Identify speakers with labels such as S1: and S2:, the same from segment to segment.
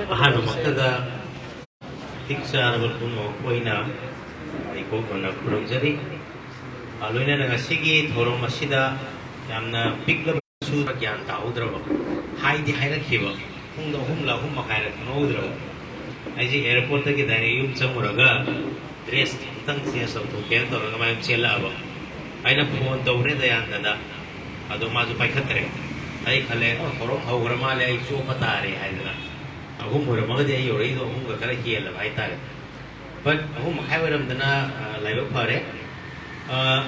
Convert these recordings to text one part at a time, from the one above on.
S1: ahanu maktada tiksa na puno koina iko kona kurumjari aloina na ngasigi thorong masida yamna bigla su gyan taudra haidi haira khiba hungda humla humma khaira nodra aji airport ta ki dani yum chamuraga dress tang sia so to ken to ga mai chela ba aina phone dawre da yan da ado ma ju pai khatre ai khale thorong haugra ma le ai chu patare haidra ahum hora ma de yori do hum ga kara hiela bai tare but ahum khai waram dana laiba phare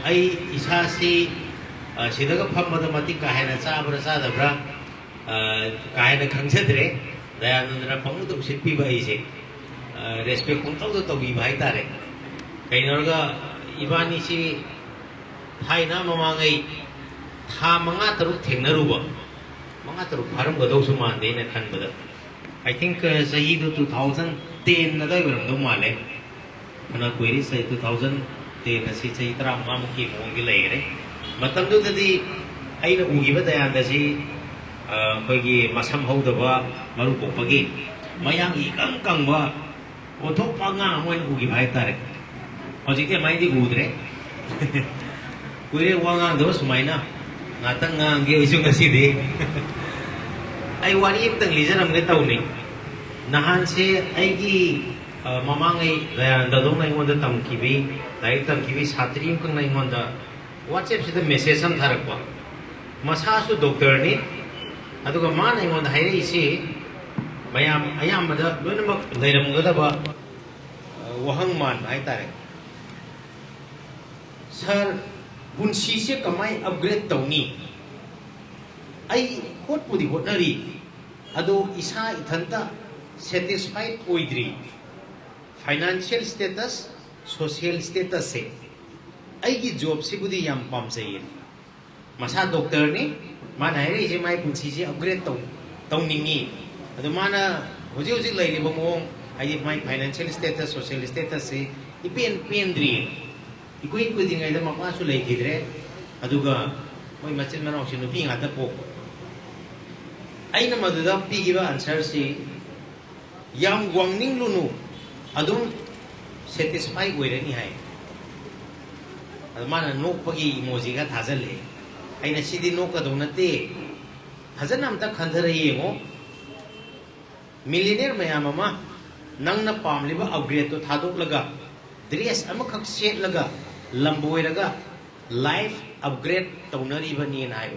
S1: ai isa si sidaga phamma mati kahena chabra sadabra kahena khangsadre dayanandra pamudu sippi bai se respect pungtau to bi bai tare kainorga ibani si thaina mamangai tha manga taruk thengnaruba manga taruk pharam gadau suman de na khanbada I think sahi 2010 na dai baram do male ana query sahi 2010 na si sahi tra ma mu ki mong gi lai re matam du di aina ugi ba dayan da si khoi gi masam hau da ba maru ko pagi mayang i kang ba othok pa nga mo ugi bai tare hoji ke mai di udre query wanga do sumaina ngatang nga ge isu ngasi de ai wari tang lijaram ge tawni nahan se aigi mamangai da dong nai ngonda tamkibi dai tamkibi satri kang nai ngonda whatsapp sida message sam tharakwa masa su doctor ni aduga ma nai ngonda haire isi mayam ayam da loinamak dairam ga da ba wahang man ai tare sir punsi se kamai upgrade tawni ai hot pudi hotnari ado isa ithanta satisfied oidri financial status social status se aigi job se budi yam pam sai masa doctor ni mana hai re mai punsi se upgrade tau ningi ado mana hoji hoji lai ri bamong ai mai financial status social status se ipen pendri ikoi ko dingai da ma su lai khidre aduga moi machin mana osin nupi ngata po aina maduda pigiba answer si yam gwangning lunu adum satisfy oirani hai admana nok pagi emoji ga thajale aina sidi nok ka donate hazana amta khandhara yengo millionaire mayam ama nangna pamliba upgrade to thadok laga dress amakhak set laga lamboi laga life upgrade taunari bani nai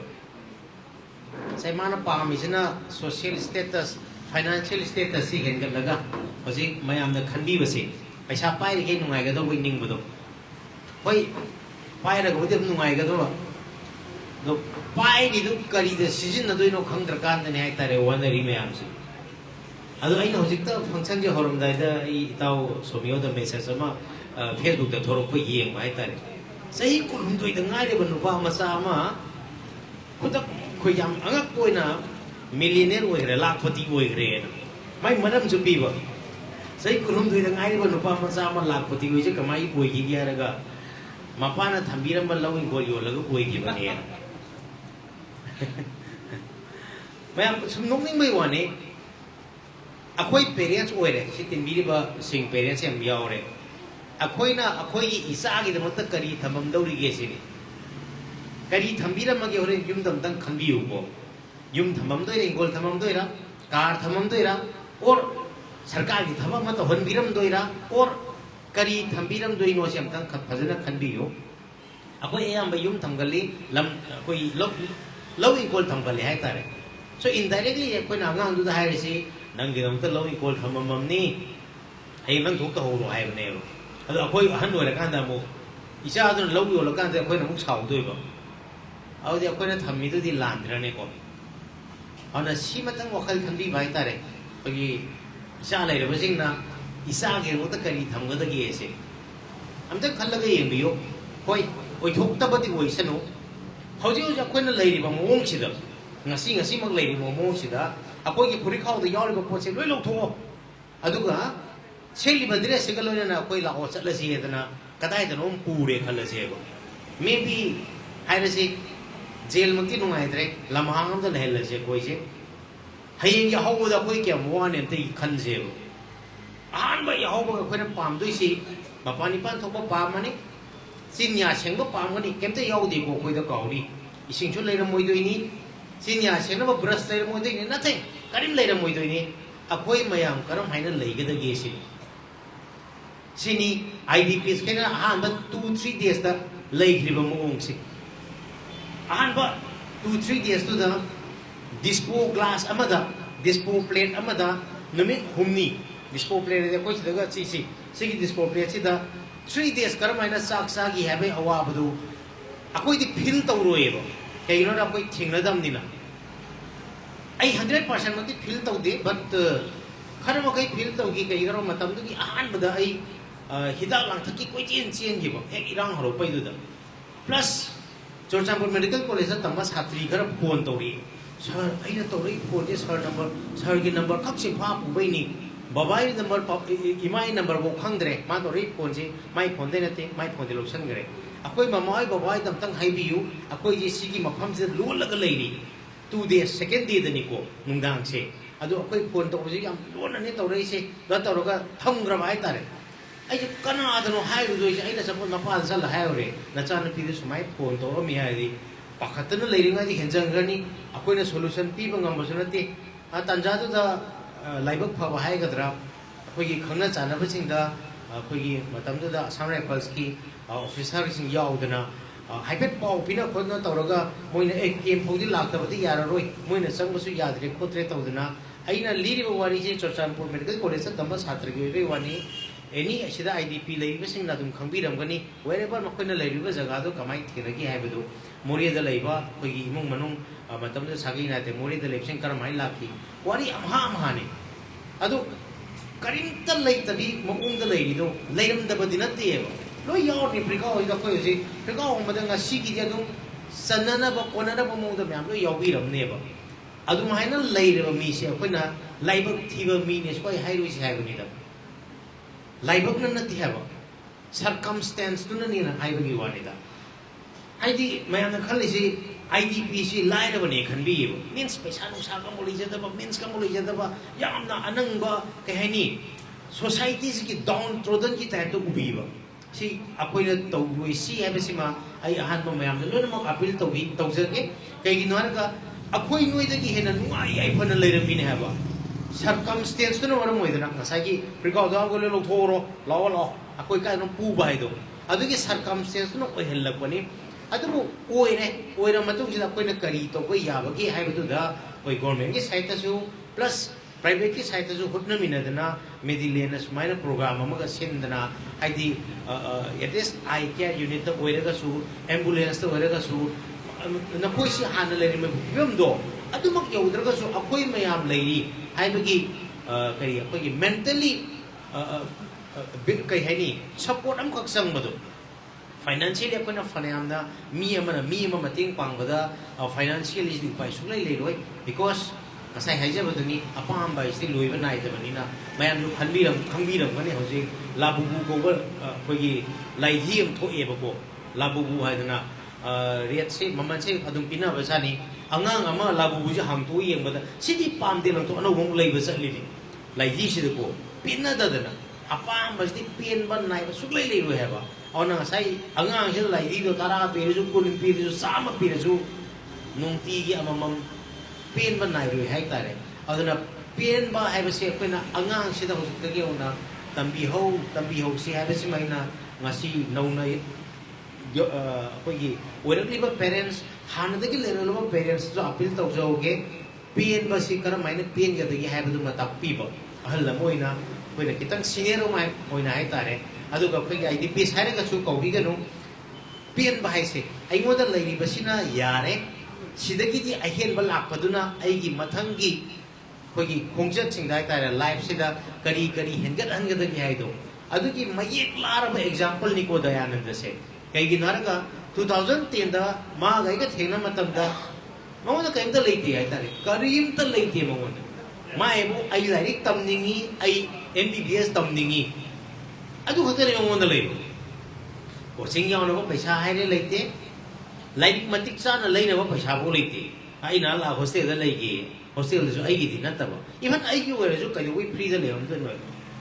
S1: sai mana pamisina social status financial status si hen kan laga hoji mayam da khanbi base paisa pai ri ke nungai ga do wai ning bodo hoi pai ra go de nungai ga do pai ri du kari da season na do no khang dra kan ne ai tare wanari mayam si ado ai no jik ta function je horom dai da I taw somio da message ama Facebook da thorok ko yeng mai tare sai ko hum doi da ngai re ban ba ma sa ma kudak khoi yam angak koina millionaire oigre lakpati oigre mai manam jumbi ba sai kurum doi da ngai ba nupa ma sa ma lakpati oije kamai oigi gi araga mapana thambiram ba lawing gol yo laga oigi ba ne mai sum nongning mai wane akoi parents oire si tinbiri ba sing parents yam yaure akoina akoi isa gi da matta kari thamam dauri ge sini kari thambira mage hore yum dam dang khanbiu ko yum thamam doira ingol thamam doira कार थमम दोइरा और सरकार की थबक मत हनबिरम दोइरा और करी थंबिरम दोइनो से हमतंग फजना खनबियो अकोय एयाम युम थंगली लम कोई लव इक्वल थंगली है तारे सो इनडायरेक्टली अकोय नांगांग दु हाय रिसी नंग गिरम त लव इक्वल थममम नि हे नंग थोक त होरो हाय बने अदो अकोय हन दोइरा कांदा मो इसा अदो लव यो ल कांदा अकोय नमु छाव दोइबो अदि अकोय न थम्मी दु दि लांद्रने को अना सिमतंग वखल खनबी भाई तारे पगी इसा लेरब सिंगना इसा के मोत करी थमगदगी एसे हमते खल्लग येंबियो होय ओइथोक्तबदि ओइसनो हौजि हौजि अखोयना लेरिबा मोंग सिदा ngasi ngasi mak लेरिबा मोंग सिदा अखोय की पुरी खाव द यावरिबा पोसे लोय लौथो अदुगा सेलिबा ड्रेस सिगा लोयना अखोय लाओ चटलसि हेदना कदाय दनो पुरे खलसेबो मे बी हाइरसि जेल मक्ति नुंगाइद्रे लमहांगम द लेहलसे कोइसे hayeng yahoba da koi kyam wan en te khanse ahan ba yahoba ko na pam doi si mapani pan thokba pamani sinya sengba pamani kemte yaudi ko koi da kauri ising chu leira moi doi ni sinya sengna ba brush leira moi doi ni nothing karim leira moi doi ni akoi mayam karam haina leiga da ge si sini IDPs kena ahan ba 2-3 days da leigriba mo ong si ahan ba 2-3 days to da dispo glass amada dispo plate amada numit humni dispo plate de koi daga si dispo plate si da 3 days karamaina sak sagi habe awa badu akoi di feel tawroi ba kay no da koi thingnadam dina ai 100% mati feel tawde but kharama kai feel tawgi kai garo matam du gi ahan bada ai hidak lang thaki koi chen gi ba ek irang haro pai du da plus Chongtham medical college tamba satri gar phone tori sir aina tori phone je sir gi number khak si pha pu bai ni babai number imai number bo khangdre ma tori phone je mai phone de nate mai phone de lotion gare akoi mamai babai tam tang hai biu akoi je sigi mafam je lol laga leiri 2 days second day dani ko nungdang se adu akoi phone to je yam lon ani tori se ga toroga thamgra bai tare ai kana adano hai ru doi ai da support mapal sal hai ore na chan pi de sumai phone to mi hai di pakhatana leiringa di henjang gani akoina solution pi bangam basunate a tanja du da laibak pha hai gadra akoi gi khangna chana ba sing da akoi gi matam du da Assam Rifles ki officer sing yaudana haibet pau pina khonna tawraga moina ATM phodi lakta badi yara roi moina sang basu yadre khotre tawdana aina liri ba wari je Chongtham medical college tamba chhatri gi be wani any asida IDP leiba sing na dum khangbiram gani wherever makoina leiba jaga do kamai thiragi haibadu moria da leiba kogi imung manung matam da sagi na te moria da lepsing karam hai laki wari amha ne adu karim ta leitabi mong da leiri do leiram da badina te lo yaw ni prika oi da koi ji prika ong ma da nga sigi dia dum sanana ba konana ba mong da myam lo yaw bi ram ne ba adu ma haina leiraba mi se koina leiba thiba mi ne koi hairu si haibu ni da laibak na nati haba circumstance tu na ni na hai bagi wani da ID mayam na khali si IDP si laira bane khan bi means paisa no sa ka moli jada ba means ka moli jada ba yam na anang ba ke hani society ki down trodden ki type to ubi ba si akoi na to wi si hai ba si ma ai ahan ba mayam na lo na appeal to bi to jage kai gi no ka akoi noi da ki hena nu ai ai phana leira mi ne haba circumstance tu na waram moidana ngasagi prikau da gole lo thoro law akoi ka no pu bai do adu ki circumstance no oi hel lakoni adu oi ra matu jida koi na kari to koi ya ba ki hai bu da koi government ki side ta su plus private ki side ta su hutna mina dana Medilane smaina program ama ga sendana haidi at least I care unit ta oi ra ga su ambulance ta oi ra ga su na koi si hana le me bim do adu mak yaudra ga su akoi mayam leiri haibagi kari akoi mentally kai hani support am khak sang badu financially akona fanam na mi ama mating pang bada financially is pai su lai loi because kasai haija badu ni apam bai sti loi ba nai da bani na mayam lu khangbiram bani hoji labubu ko ba koi lai hi am tho e ba ko labubu haidana rate se maman se adum pina ba sani angang ama labubu je hang to yeng bada sidi pam de lang to ano bong lai ba sa li lai ji se ko pina da dana apam ba sti pin ban nai ba suklai lai ro ha ba ona sai angang se lai di do tara pe ju kun pi ju sama pi ju nung ti gi amam pin ban nai ro hai ta re aduna pin ba hai ba se ko na angang se da ho ta gi ona tambi ho se hai ba se mai na ngasi nau na ꯑꯩꯈꯣꯏꯒꯤ ꯑꯣꯏꯔꯛꯂꯤꯕ parents ꯍꯥꯟꯅꯗꯒꯤ ꯂꯩꯔꯛꯂꯤꯕ ꯄꯦꯔꯦꯟꯁꯇꯁꯨ appeal ꯇꯧꯖꯧꯒꯦ ꯄꯦꯟꯕꯁꯤ ꯀꯔꯝꯍꯥꯏꯅ ꯄꯦꯟꯒꯗꯒꯦ ꯍꯥꯏꯕꯗꯨꯃ ꯇꯥꯛꯄꯤꯕ ꯑꯍꯜ ꯑꯃ ꯑꯣꯏꯅ ꯑꯩꯈꯣꯏꯅ ꯈꯤꯇꯪ ꯁꯤꯅꯤꯌꯔ ꯑꯣꯏꯅ ꯍꯥꯏꯇꯥꯔꯦ ꯑꯗꯨꯒ ꯑꯩꯈꯣꯏꯒꯤ IDPs ꯍꯥꯏꯔꯒꯁꯨ ꯀꯧꯕꯤꯒꯅꯨ ꯄꯦꯟꯕ ꯍꯥꯏꯁꯦ ꯑꯩꯉꯣꯟꯗ ꯂꯩꯔꯤꯕꯁꯤꯅ ꯌꯥꯔꯦ ꯁꯤꯗꯒꯤꯗꯤ ꯑꯍꯦꯟꯕ ꯂꯥꯛꯄꯗꯨꯅ ꯑꯩꯒꯤ ꯃꯊꯪꯒꯤ ꯑꯩꯈꯣꯏꯒꯤ ꯈꯣꯡꯆꯠꯁꯤꯡꯗ ꯍꯥꯏꯇꯥꯔꯦ ꯂꯥꯏꯐꯁꯤꯗ ꯀꯔꯤ ꯍꯦꯟꯒꯠꯍꯟꯒꯗꯒꯦ ꯍꯥꯏꯗꯣ ꯑꯗꯨꯒꯤ ꯃꯌꯦꯛ ꯂꯥꯔꯕ ꯑꯦꯛꯖꯥꯝꯄꯜꯅꯤꯀꯣ ꯗꯌꯥꯅꯟꯗꯁꯦ ꯀꯩꯒꯤꯅꯣ ꯍꯥꯏꯔꯒ 2010ꯗ ꯃꯥꯒ ꯑꯩꯒ ꯊꯦꯡꯅ ꯃꯇꯝꯗ ꯃꯉꯣꯟꯗ ꯀꯔꯤꯝꯇ ꯂꯩꯇꯦ ꯍꯥꯏꯇꯥꯔꯦ ꯀꯔꯤꯝꯇ ꯂꯩꯇꯦ ꯃꯉꯣꯟꯗ ꯃꯥꯕꯨ ꯑꯩ ꯂꯥꯏꯔꯤꯛ ꯇꯝꯅꯤꯡꯉꯤ ꯑꯩ MBBS ꯇꯝꯅꯤꯡꯉꯤ ꯑꯗꯨ ꯈꯛꯇꯅꯤ ꯃꯉꯣꯟꯗ ꯂꯩꯕ ꯀꯣꯆꯤꯡ ꯌꯥꯎꯅꯕ ꯄꯩꯁꯥ ꯍꯥꯏꯔꯦ ꯂꯩꯇꯦ ꯂꯥꯏꯔꯤꯛ ꯃꯇꯤꯛ ꯆꯥꯅ ꯂꯩꯅꯕ ꯄꯩꯁꯥꯐꯥꯎ ꯂꯩꯇꯦ ꯑꯩꯅ ꯍꯣꯁꯇꯦꯜꯗ ꯂꯩꯒꯦ hostel is Aidi Nataba. Even I you were a look at the way pre the Leon.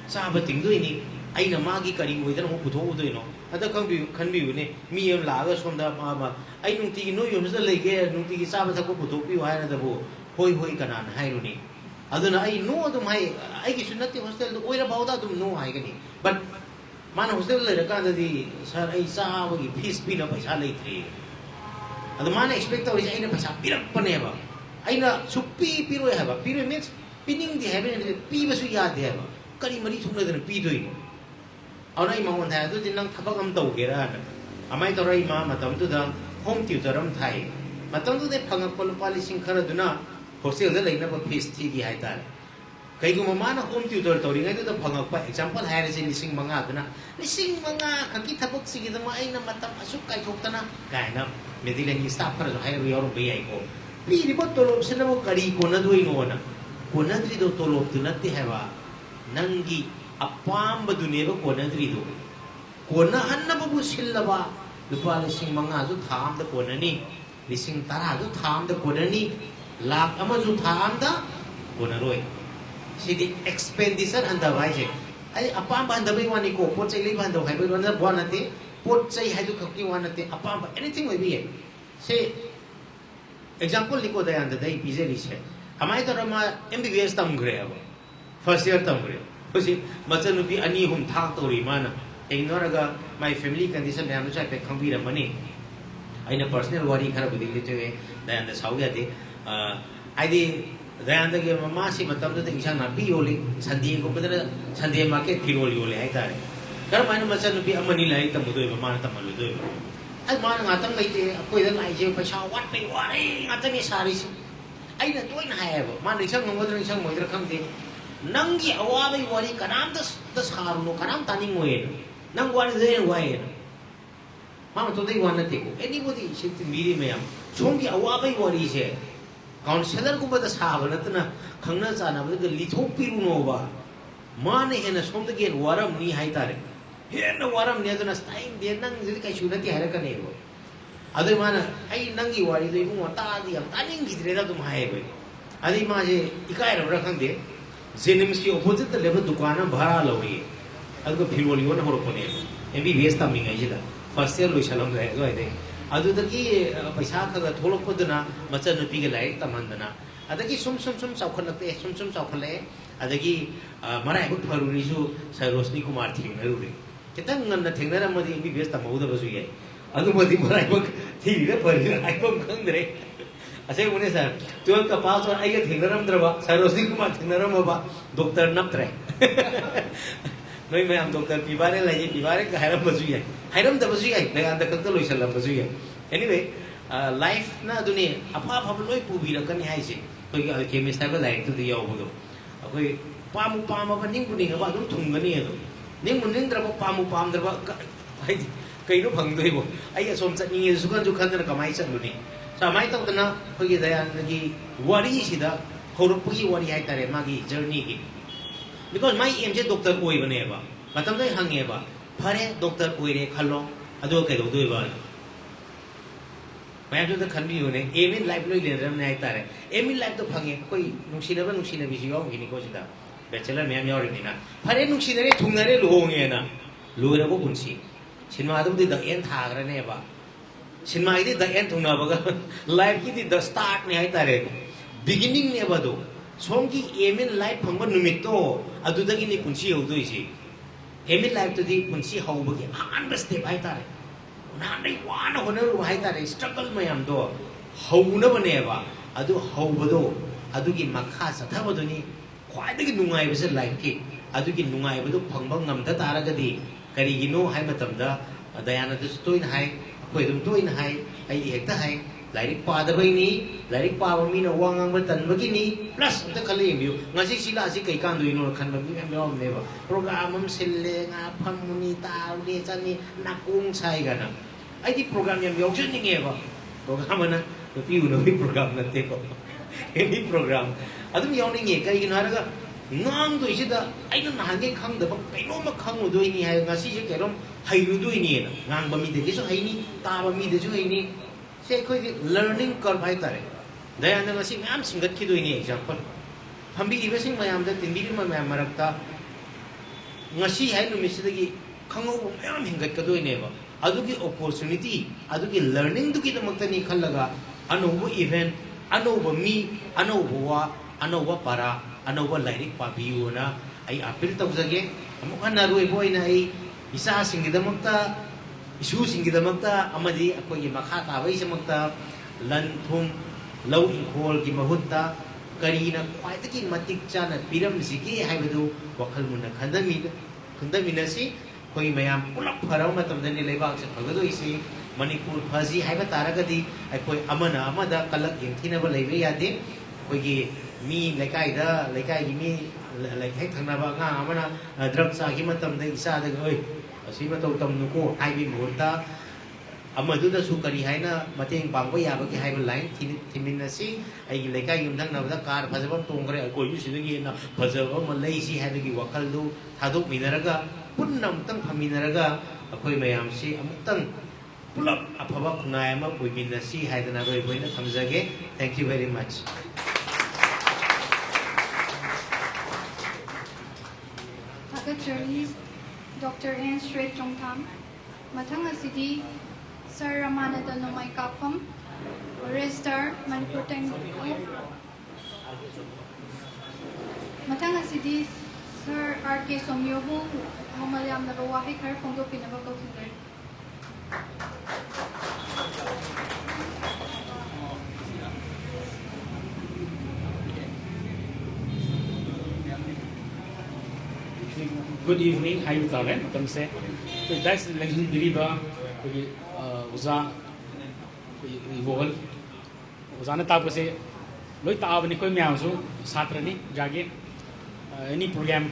S1: Sabating doing it. I know Magi Kari with an Oputo, you know. Other can be with me and Lagos from the Mama. I don't think you know you Mr. Lake, no think Sabataco Puto, you hire the bow, Hoi Hoikanan, Hironi. Other I know the my I should not hostel the way about that to know agony. But man hostel the Canada, Sir Isa, peace pin up by Sally tree. And the man expected is in a Paneva. I know Supi Piro have a pyramids, pinning the heaven and the Pivas yard there. Karimari sooner than a P doing. Aray Mount has to dinang Tapagam Dogeran. A Maitoray Mamma to the home tutor on Thai. Matandu de Pangapol polishing Karaduna, hostel the lane of a piece TV Haitai. Kaigumana home tutor touring into the Pangapa, example Harris in the Sing Mangadana. The Sing Manga, Kakita Boxi, the Maina Matam Asuka Chokhtana, Gaina, Medilane Stapper, Highway or Bayako. Be the Tolo Senamo Kari, Konadu Konadri do Tolo do not have Nangi. Apam baduneba konadrido. Kona hannababu sillaba. Lupa lising mga zu tham da konani. Lising tara zu tham da konani. Lak ama zu tham da konaroy. See the expenditure and the wise. I apam bandabi wani ko. Pot say liban do hybrid one bonate. Pot say hadu kaki wanate. Apam anything will be. Say example liko day and the day pizza is. Amai tarama MBBS tamgre. First year tamgre. Machanupi ani hum thak tori mana ignoraga my family condition I am to check the money. I know personal worry khara budi le then the saugate I did then the masi matam to the isana bi oli Sunday ko padara Sunday market kiroli oli ai tare kar mana machanupi amani lai tamudo mana tamalu do ai mana ngatam lai koi dan ai je paisa wat pe wari ngatani sari ai na toin hai ba mana isang ngomodra isang moidra khamde Nangi away wari kanam the Harno, Kanam Tanning way. Nang what is there way. Mamma today want to take anybody sits in medium. Chongi away what is here. Counselor go by the Savanatana, Kanasana with the little Pirunova. Money and a swamp again, Waram ni Haitare. Here no Waram near the time, the Nang Zilka should not have a canero. Other man, I Nangi wari, they won't tell the Tanning is ready to my highway. Adimaje, Ikai of Rakande. Zenims की opposite level दुकाना भरा लोगी अदको फिर वो लियो ना हो रखने MB waste तमिंग है जिला first year लोग चलम रहे तो ऐसे अदो तक की पैसा का थोड़ा पदना मचा नुपी के लायक तमंदना अदो की सुम साउखन लगते सुम साउखन ले अदो की मरा एक फरुनी जो सर रोशनी कुमार थी ना रुरे कितना गंदा थी ना रमदी एमबी वेस्ट तमाउदा बसुई है अदो मदी मरा एक थी ना फरुनी एक कंदरे ऐसे उन्हें सर तो का पास और आइए थिंगरम द्रवा सरोसी कुमार थिंगरम बाबा डॉक्टर नप्त्रे नहीं मैं हम डॉक्टर पिबारे लाइए पिबारे का हैरम बजुई है नहीं अंदर कल तो लोइसल बजुई है anyway life ना दुनिया अपा लोई पूबी रखने हैं इसे कोई केमिस्ट है वो लाइट तो दिया होगा कोई पाम अब निंग बुनिंग अब तुम थुंगनी है तो निंग द्रवा पाम द्रवा कहीं नो भंग दो ही वो आइए सोमचट नहीं है सुकन ना कमाई चल लुनी Samai tau tena pergi daya lagi wari sida horok pergi wari hai tare magi journey ki because my aim je doctor oi bane ba matam dai hange ba phare doctor oi re khalo ado kai do doi ba मैं जो तो खंडी होने M in life लोग ले रहे हैं तारे M in life तो फंगे कोई नुक्सीने भी जियो गिनी को जिदा बैचलर में हम यार इन्हें फरे नुक्सीने रे थुंगने रे लोगे ना लोगे वो कुंसी सिनेमा तो दी द एंड था अगर नहीं बा सिनेमा इधर द एंड थुंगना बगा लाइफ की दी द स्टार्ट नहीं है तारे बिगिनिंग नहीं बा दो सोम की एम इन लाइफ फंगो नुमित तो अदुदा की नहीं कुंसी हो दो इसी एम इन लाइफ तो दी कुंसी हाउ बगे हान बस्ते भाई तारे नाने वाना होने रो भाई तारे स्ट्रगल में हम दो हाउ न बने बा अदु हाउ बदो अदु की मखा सथा बदुनी ख्वाइद की नुंगाई बसे लाइफ की अदु की नुंगाई बदो फंगबंग नमता तारा गदी करी गिनो हाई मतमदा दयाना दुस्तोइन हाई कोई तुम तोइन हाई आई हेक्ता हाई लाइरिक पादबैनी लाइरिक पाबमी न वांगांग तनबगिनी प्लस अंत खले you ngasi sila asi kai kan duino khan bami am yaw neba program am sille nga phamuni taw de chani nakung sai gana ai di program yam yaw chni ngeba program na to piu no bi program na te ko any program adum yaw ni nge kai gina raga ngang do isida ai na hange khang da ba kai no ma khang do ni hai ngasi je kerom hai ru do ni na ngang bami de so hai ni ta bami de so hai ni से कोई learning curve है तारे Dayana ngasi mayam singgat ki doini example hambi ibasing mayam da tinbi mayam marakta ngasi hai numisidagi khango mayam hingat ka doine ba adugi opportunity adugi learning dugi damakta ni khallaga anobo event anobo mi anobo wa anobo para anobo lairik pabiuna ai appeal tawjage amuk naroi boina ai isa singidamakta isu singidamakta amadi akoi makha tabai samakta lan thum low inkhol ki mahutta karina khwaitaki matik chana piram sigi haibadu wakhal munna khandamina si koi mayam pulap pharau matamdani leibak se phagado isi Manipur phaji haiba taragadi akoi amana amada kalak yengthina ba leibe yade koi gi mi lekai gi mi lekai thangna ba nga amana drug sa gi matamda isa da oi asi ma tau tam nuko haibi mohta amadu su kari haina mateng bangba yabagi haiba line thiminasi ai lekai yumdang nabda kar phajaba tongre koi yu sidagi na phajaba malai si haibagi wakal du thadok minaraga punnam tang phaminaraga akoi mayam si amuktang pulap afaba khunai ama boiminasi haidana roi boina thamjage. Thank you very much.
S2: Secretaries Dr. N. Shreth Chongtham, Mathang City, Sir Ramananda Nongmeikapam, Registrar Manipur Mathang City, Sir R.K. Somyohu, Malayam Nagawahi Kar Fondo Pinabako Finger.
S3: Good evening, hi Thailand. Matam se. So that's election diriba. Koi uza Ibohal. Uza na tapo se. Loi taab ni koi miao su satra ni jage. Any program,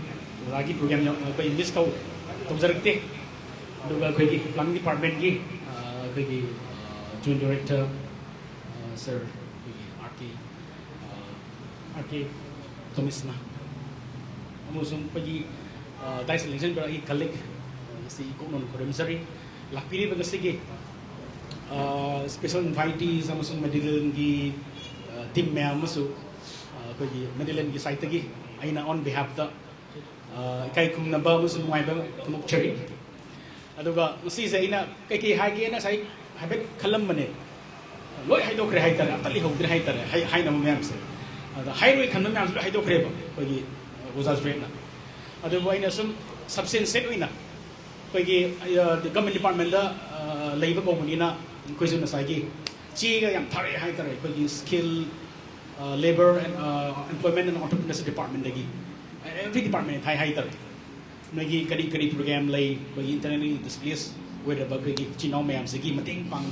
S3: lagi program yang koi invest kau taujarakte. Duga koi ki planning department ki koi ki joint director sir RK Tombisana. Amusung pagi dice election beragi kalik si konon koremsari lakpiri bagasigi special invitees amusung Medilane gi team mayam masu koi Medilane gi site gi aina on behalf da kai kum namba amusung waiba tumuk chari aduga si se ina kai hagi na sai habet khalam mane loi haidokre haitare atali hogre haitare haina mayam se hairoi khanna mayam su haidokre ba koi Uzas Brena. Otherwise, some substance set winner. The government department, labor company, question Sagi, Chiga and Tari Haitare, skill, labor and employment and entrepreneurship department. Every department, Thai Haitare. Nagi Kari program lay, internally displaced with a Bagagi, Singjamei, Sigi, Mating, Pang,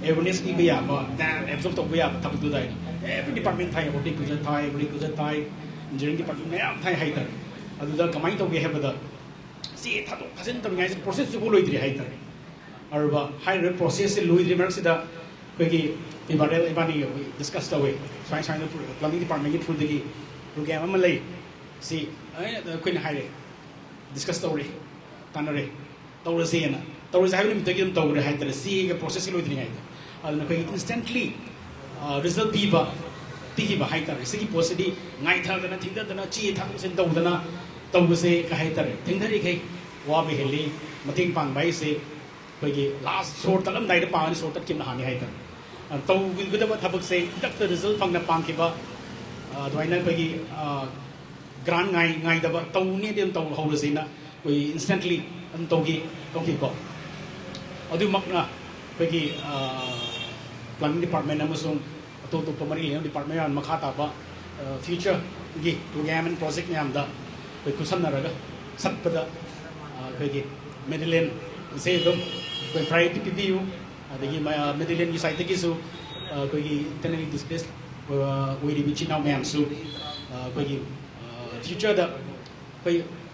S3: awareness, that absorb of Tapu. Every department, Thai, Horticulture Thai, engineering department, Thai Haitare. Other combined we have the see process to Louis Haitare. Or higher process Louis Riversida, Quiggy, Ibani discussed away. Science planning department through the program Malay. See, the Queen High discussed story, Tanare, Taurasiana. Taurus having taken Taur Haitare, seeing a process Louis Haitare. Instantly result Biba. Tiki ba haitare sigi posidi ngai thar dana thingda dana chi thang sen dau dana tau se ka haitare thingdari kai wa be heli mating pang bai se koigi last short talam dai da pang short tak kim na hani haitare tau gida ba thabak se dak the result phang na pang ki ba doina koigi grand ngai da ba tau ni dem tau ho se na koi instantly an tau gi ko adu mak na koigi planning department amusung to Pamari department and Makata future program and project Yamda, with Kusanaraga, Satpada, Medilane, say them, when try to PPU, the Medilane site the Gisu, internally displaced, we reach now Mamsu, future the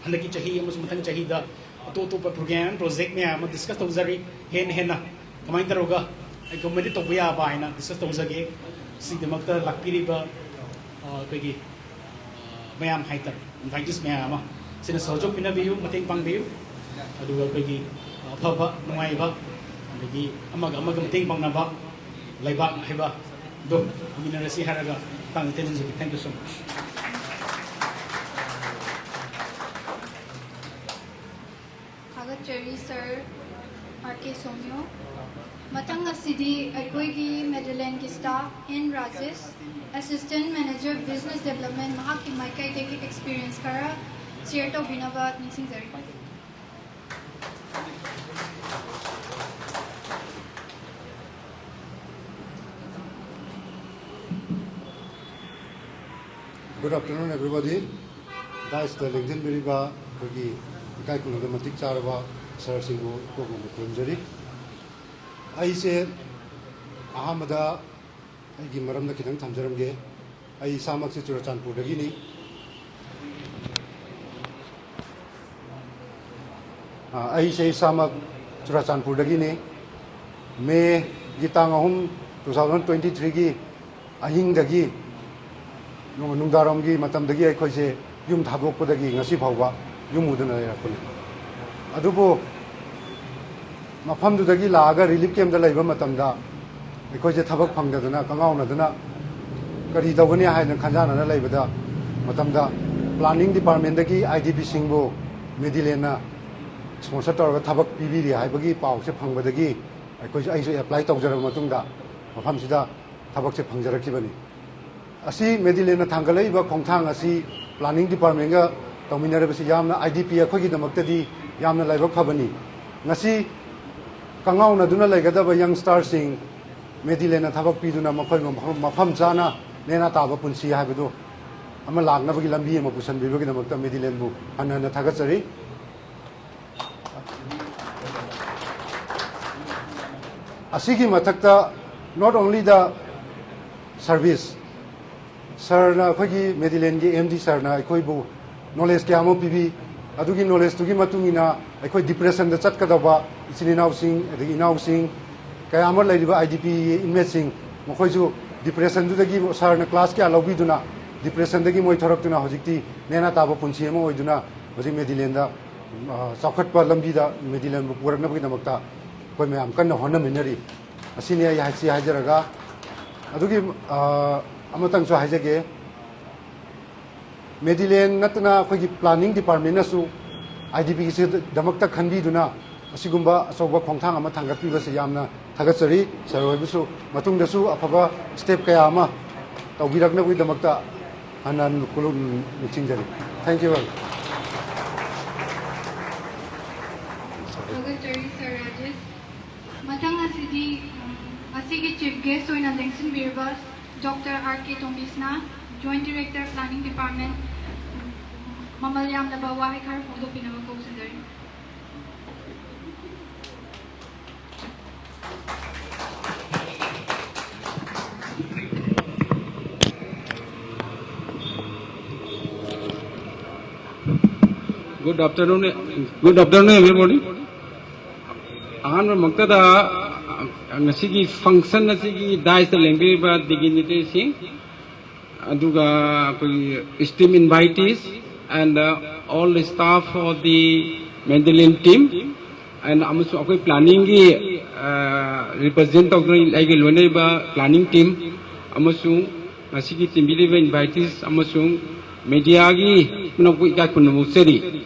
S3: Handaki Chahi, Musmutan Chahida, to program, project Yam, discuss Tozari, Henna, Kamandaroga, I committed to Via Bina, discuss Tozagi. See the Makta Lakpiriba, Peggy Mayam Haiter, Invites Mayama, Sina Sojo Pinabu, Mating Pangbu, Adu Peggy Papa, Noiva, Peggy Amagamating Pangnaba, Laiba, Heba, do minarasi haraga tang tenenji. Thank you so much.
S2: Cherry sir, RK Somyo. Matang asidi akoigi Medilane ki staff in Rajesh, Assistant Manager Business Development mahaki Meitei teki experience kara share to binabat nising zari.
S4: Good afternoon, everybody. That's the LinkedIn Biriba, Kogi, Kai Kunamatic Charava, Sir Singh, Kogu Kunjari. I said, Ahamada, I give Maram the Kitan Tamjaramge, I Samak Siturachan Pudagini. I say Samak Turachan Pudagini, May Gitangahum 2023, Ahing Dagi. Nungdaramgi matamdagi aikoise yum thadokpadagi ngasi phawba yum udana lerakuni adubu mafamdudagi laaga relief camp da laiba matamda aikoise thabak phangdadana kangaunadana kari tawgani haina khanjana na laibada matamda planning department dagi IDP singbo Medilane sponsor tawga thabak pibiri haibagi pause phangbadagi aikoise aiso apply tawjaraba matungda mafamsida thabakse phangjarakibani Asi Medilane Tangalaiba Chongtham asi planning department ga Tombisana yamna IDP akhoi damakta yamna laiba phabani ngasi kangau na duna laigadaba youngsters sing Medilane thabak piduna makhoi mafam chana nena taba punsi haibadu ama lagna bagi lambi ama pusan bibagi damakta Medilane bu hanana thagatsari asigi mathakta not only the service Sir na khoi Medilane gi MD sir na khoi bu knowledge kya mo pibi adugi knowledge tugi matungina khoi depression da chatkadaba isininaw sing adagi inaw sing kaya amar laiba IDP inmate sing mo khoi ju depression du dagi sir na class kya lobi duna depression dagi moi thoraktuna hojikti nena taba punchi mo oiduna hoji Medilane da chakhatpa lambi da Medilane bu purakna bagi namakta khoi me am kan honna minari asini ai haisi hajaraga adugi amatang so haijage Medilane natna khoi planning department nasu IDP se damakta khanbi duna asigumba asoba khongthang ama thangatpi ba se yamna thagatsari saroi busu matung dasu afaba step kaya ama tawgirakna bui damakta anan kulun michingjari. Thank you.
S2: Matang asidi asigi chief guest oina lengsin birbas Dr. RK Tombisana, Joint Director Planning Department, Mamalyam na bawahi kar fondo pinamako sundari.
S5: Good afternoon, everybody. Ahan magtada ngasigi function nasigi dice language ba dignity sing aduga esteemed invitees and all the staff of the Medilane team and amasu akoi planning gi represent ogni like lone ba planning team amasu ngasigi team bi invitees amasu media gi kunakoi ka kunamu seri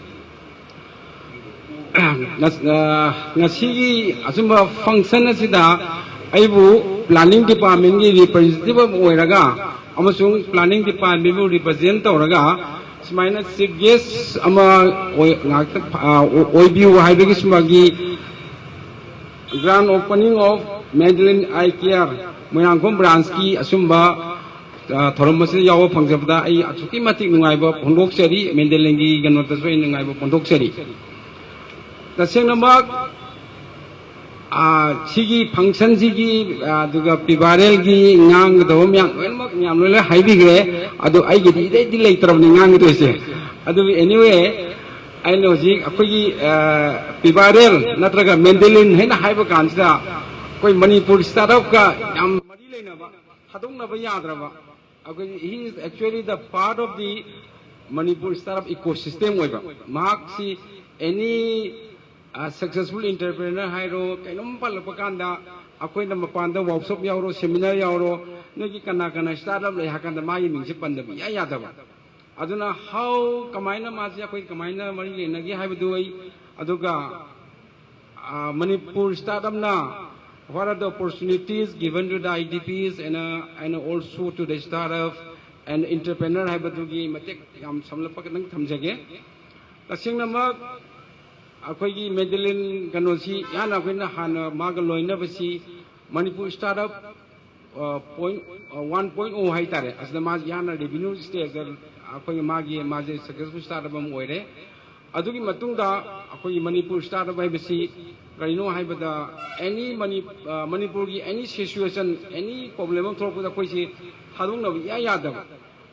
S5: ngasi asumba function asida aibu planning department gi representative oiraga amasung planning department bu represent oraga smaina chief guest ama oibu haibegi smagi grand opening of Medilane Eye Care Moirangkhom branch ki asumba thoramase yawa phangjabda ai achuki matik nungaiba phondok seri Medilane gi ganota soi nungaiba phondok seri Daseng nambak sigi function sigi aduga pibarel gi ngang dom yang mak nyam le haibi gre adu ai gi di lei taram ni ngang to se adu anyway ai no ji akoi gi pibarel natraga Medilane hena haiba kansida koi Manipur startup ka yam mari leina ba hadong na ba yadra ba akoi he is actually the part of the Manipur startup ecosystem oiba mak si any successful entrepreneur hairo kainom palapakanda akoi na mapanda workshop yauro seminar yauro nagi kana startup le hakan da mai ming se pan da ya ya da ba aduna how kamaina ma ja koi kamaina mari le nagi haibu du ai aduga Manipur startup na what are the opportunities given to the IDPs and also to the startup and entrepreneur haibu du gi matek yam samlapa nang thamjage tasingna ma akhoi gi Medilane kanosi yana akhoi hana maga loina basi Manipur startup 1.0 hai tare asna ma yana revenue stage akhoi magi successful startup am oire adugi matung da akhoi Manipur startup hai basi karino hai bada any Manipur gi any situation any problem am thropu da koi si thadung na ya da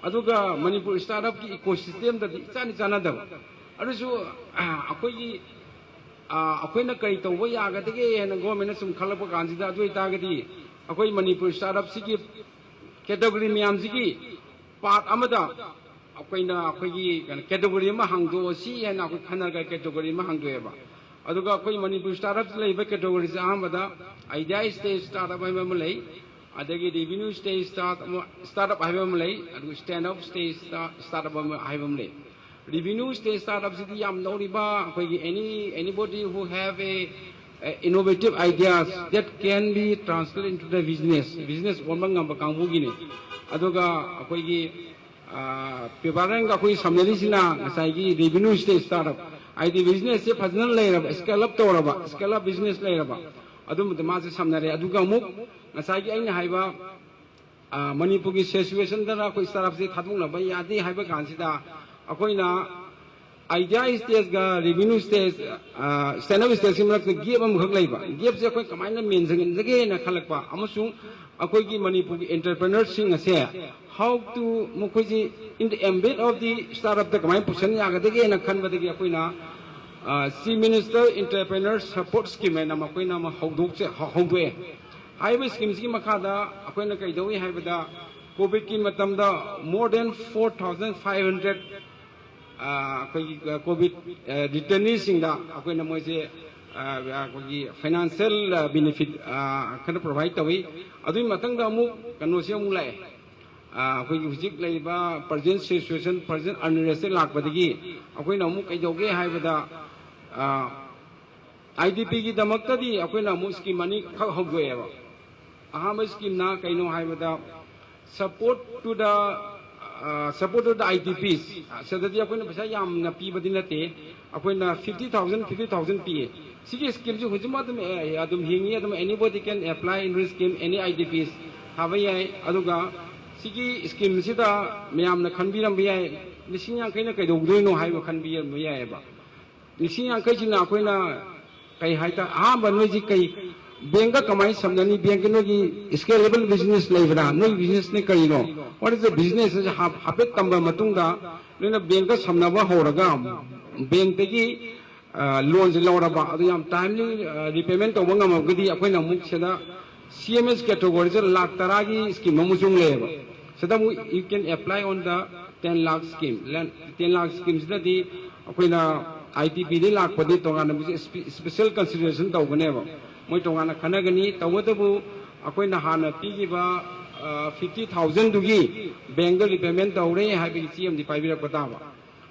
S5: aduga Manipur startup ki ecosystem da chana da adusu akhoi gi akhoi kari tawba yaga dege hena government sum khalapa kanjida adu itagadi akhoi Manipur startup sigi category miyam sigi part amada akhoi gi category ma hangdo si hena akhoi khanaga category ma hangdo eba aduga akhoi Manipur startup leiba category sa amada idea stage startup ai ma lei adagi revenue stage startup ai ma lei adu stand up stage startup ai ma lei revenue stage startups is yam noriba anybody who have a innovative ideas that can be translated into the business omang ngam kangbu gini adoga akoi gi peparang ga koi samnari sina ngasai gi revenue stage startup id business se phajnan leiraba scale up business leiraba adum ma se samnare aduga muk ngasai gi aina haiba Manipur gi situation da koi startup se thadung na ba yadi haiba kansida akoina idea stage ga revenue stage stand up stage simrak gap am khak leiba gap se akoi kamaina men jang jage na khalakpa amasung akoi gi Manipur gi entrepreneur sing ase how to mukoi ji in the embed of the startup the kamai pusan ya ga dege na khan ba dege akoina Chief Minister Entrepreneur Support Scheme na makoina ma hawdok se hawdwe haiba scheme gi makada akoina kai dawi haibada COVID ki matam da more than 4,500 COVID returnees singda akoina moise financial benefit kana provide tawi adui matang da mu kano se mu lai akoi hujik leiba present situation present unrest lak badagi akoina mu kai doge haibada IDP gi damakta di akoina mu scheme mani khak hogwe ba ahama scheme na kaino haibada support to the IDPs so that akoina pesa yam na pi badina te akoina 50,000 pi sigi scheme ju hujuma dum adum hingi adum anybody can apply in this scheme any IDPs havai aduga sigi scheme sida meyam na khanbiram biyai lising yang kaina kai dogdoino haiba khanbiyam biyai ba lising yang kai jina akoina kai haita ahamba noji kai benga kamai samdani benga no gi scalable business leibra no business ne kai no what is the business is hapet tamba matungda lena benga samnaba horaga bank tegi loan je lawraba adu yam timely repayment to banga magdi akoina muk seda CMS category je lakh taragi scheme musung leba seda you can apply on the 10 lakh scheme 10 lakh schemes da di akoina ITP de lakh padi tongana special consideration to ganeba moi tongana khanagani tawadabu akoina hana pigiba 50,000 dugi bank repayment tawre habi CM di paibira pataba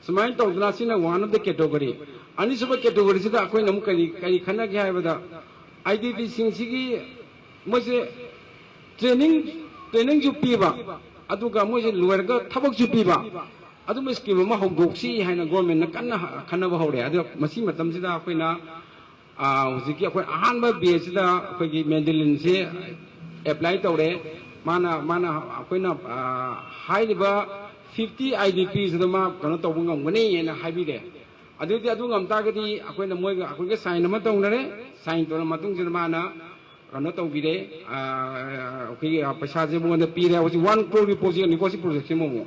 S5: samain tawdna sina one of the category ani sub category sida akoina mu kari khanagi haibada IDP singsi moise training ju piba aduga moise luerga thabak ju piba adu me scheme ma hogdoksi haina government na kanna khanaba hore adu masi matam sida akoina hujiki akoi ahanba be sida akoi gi Medilane se apply tawre mana akoina hailiba 50 IDPs dama kana tawbung ngani na habire adu adu ngam tagadi akoina moiga akoiga sign ma tawnare sign to matung sida mana kana tawbire akoi paisa je mo na pire 1 crore project ni ko si project mo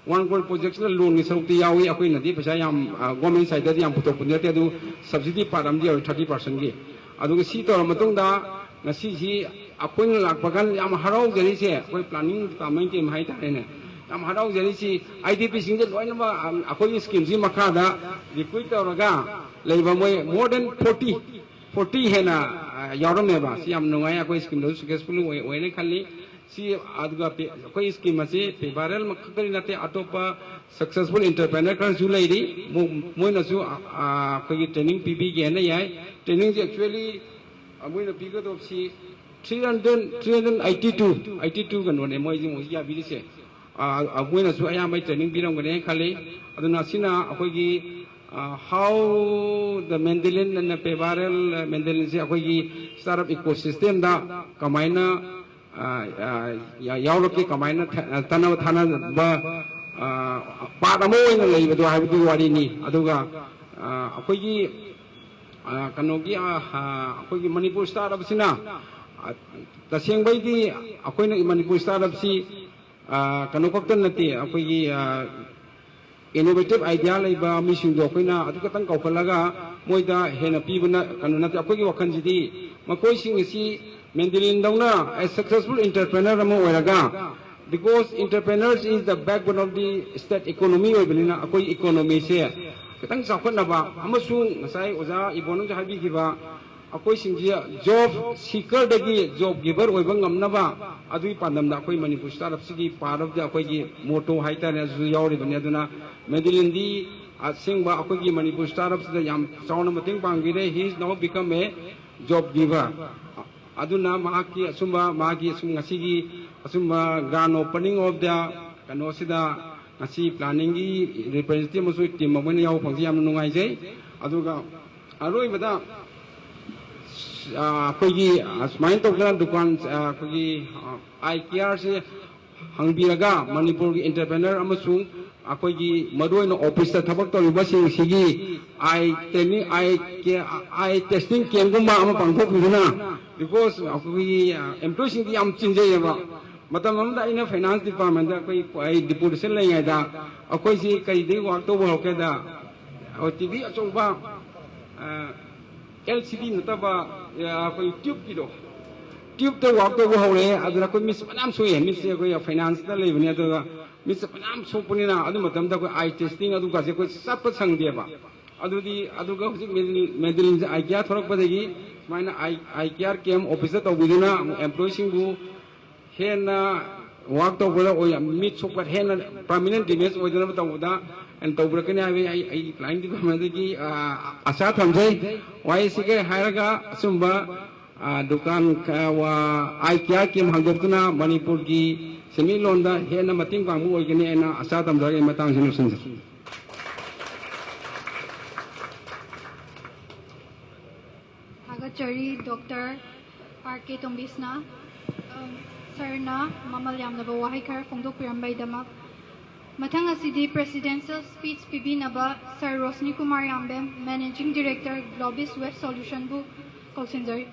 S5: 1 crore project na loan ni sauti yawi akoina di paisa yam government side di yam putok punjate adu subsidy param di 30% gi adu si to matung da ngasi si akoina lakpagan yam harau jari se akoi planning department team hai ta ne yam harau jari si IDP singje loina ba akoi scheme ji makada recruit tawraga leiba moi more than 40 hena yaurame ba si yam nungai akoi scheme do successful oine khali si aduga pe koi scheme ase pe viral makari nate atopa successful entrepreneur kan su lai ri moi na su koi training pb ge na yai training actually moi na piga do si 382 kan one moi ji mo ya bi se moi na su aya mai training bi rong ne khali aduna sina akoi gi how the Medilane and the viral Medilane se akoi gi startup ecosystem da kamaina yaurok ki kamaina tanaw thana ba paadamo ina leiba do haibu wari ni aduga akoi gi kano gi akoi gi Manipur startup sina taseng bai di akoi na Manipur startup si kano koktan nati akoi gi innovative idea leiba mising do koina adu katang kaukalaga moida hena pibuna kanu nati akoi gi wakhan jidi makoi sing si Medilane dongna a successful entrepreneur amo oiraga because entrepreneurs is the backbone of the state economy oibelina akoi economy se katang sakon ba amasung ngasai oja ibonong habi giba akoi singji job seeker dagi job giver oiba ngamna ba adui pandam da akoi Manipur startup sigi part of the akoi gi motto haita ne zu yauri bani aduna Medilane di asingba akoi gi Manipur startups da yam chauna mating pangire he is now become a job giver aduna mahaki asumba mahaki asum ngasigi asumba grand opening of the kano sida ngasi planning gi representative musu team mamani yaw phangji yam nungai jai aduga aroi bada kogi asmain tokna dukan kogi IKR se hangbiraga Manipur gi entrepreneur amasung akogi madoi no office ta thabak to libasing sigi I testing kenguma ama pangthok biduna because akogi employees sing yam chinjay ba matam amda ina finance department da koi deputation lai ngai da akoi si kai de work to bo ke da TV achong ba LCD nataba koi tube kido tube to work to bo hore adura koi mis panam soye mis koi finance da lai bani adura mis panam so punina adu matam da koi eye testing adu ga se koi sap sang de ba adudi aduga hujik Medilane se IKR thorak padegi maina IKR kem officer to biduna employees singu hena work to bola oya meet sokpat hena permanent damage oidana tawda and tawbrakani ai client department ki asa thamjai wai sige hairaga sumba dukan wa IKR kem hangdoptuna Manipur ki semi londa hena mating pangmu oigani ena asa thamjai matang sinu
S2: Agachari Dr. RK Tombisana Sarna Mamal Yamnaba Wahikar Fongdok Pirambay Damak Matang asidi Presidential Speech Pvt Naba Sir Roshini Kumar Yambem Managing Director Globizs Web Solutions Pvt Kolsinjari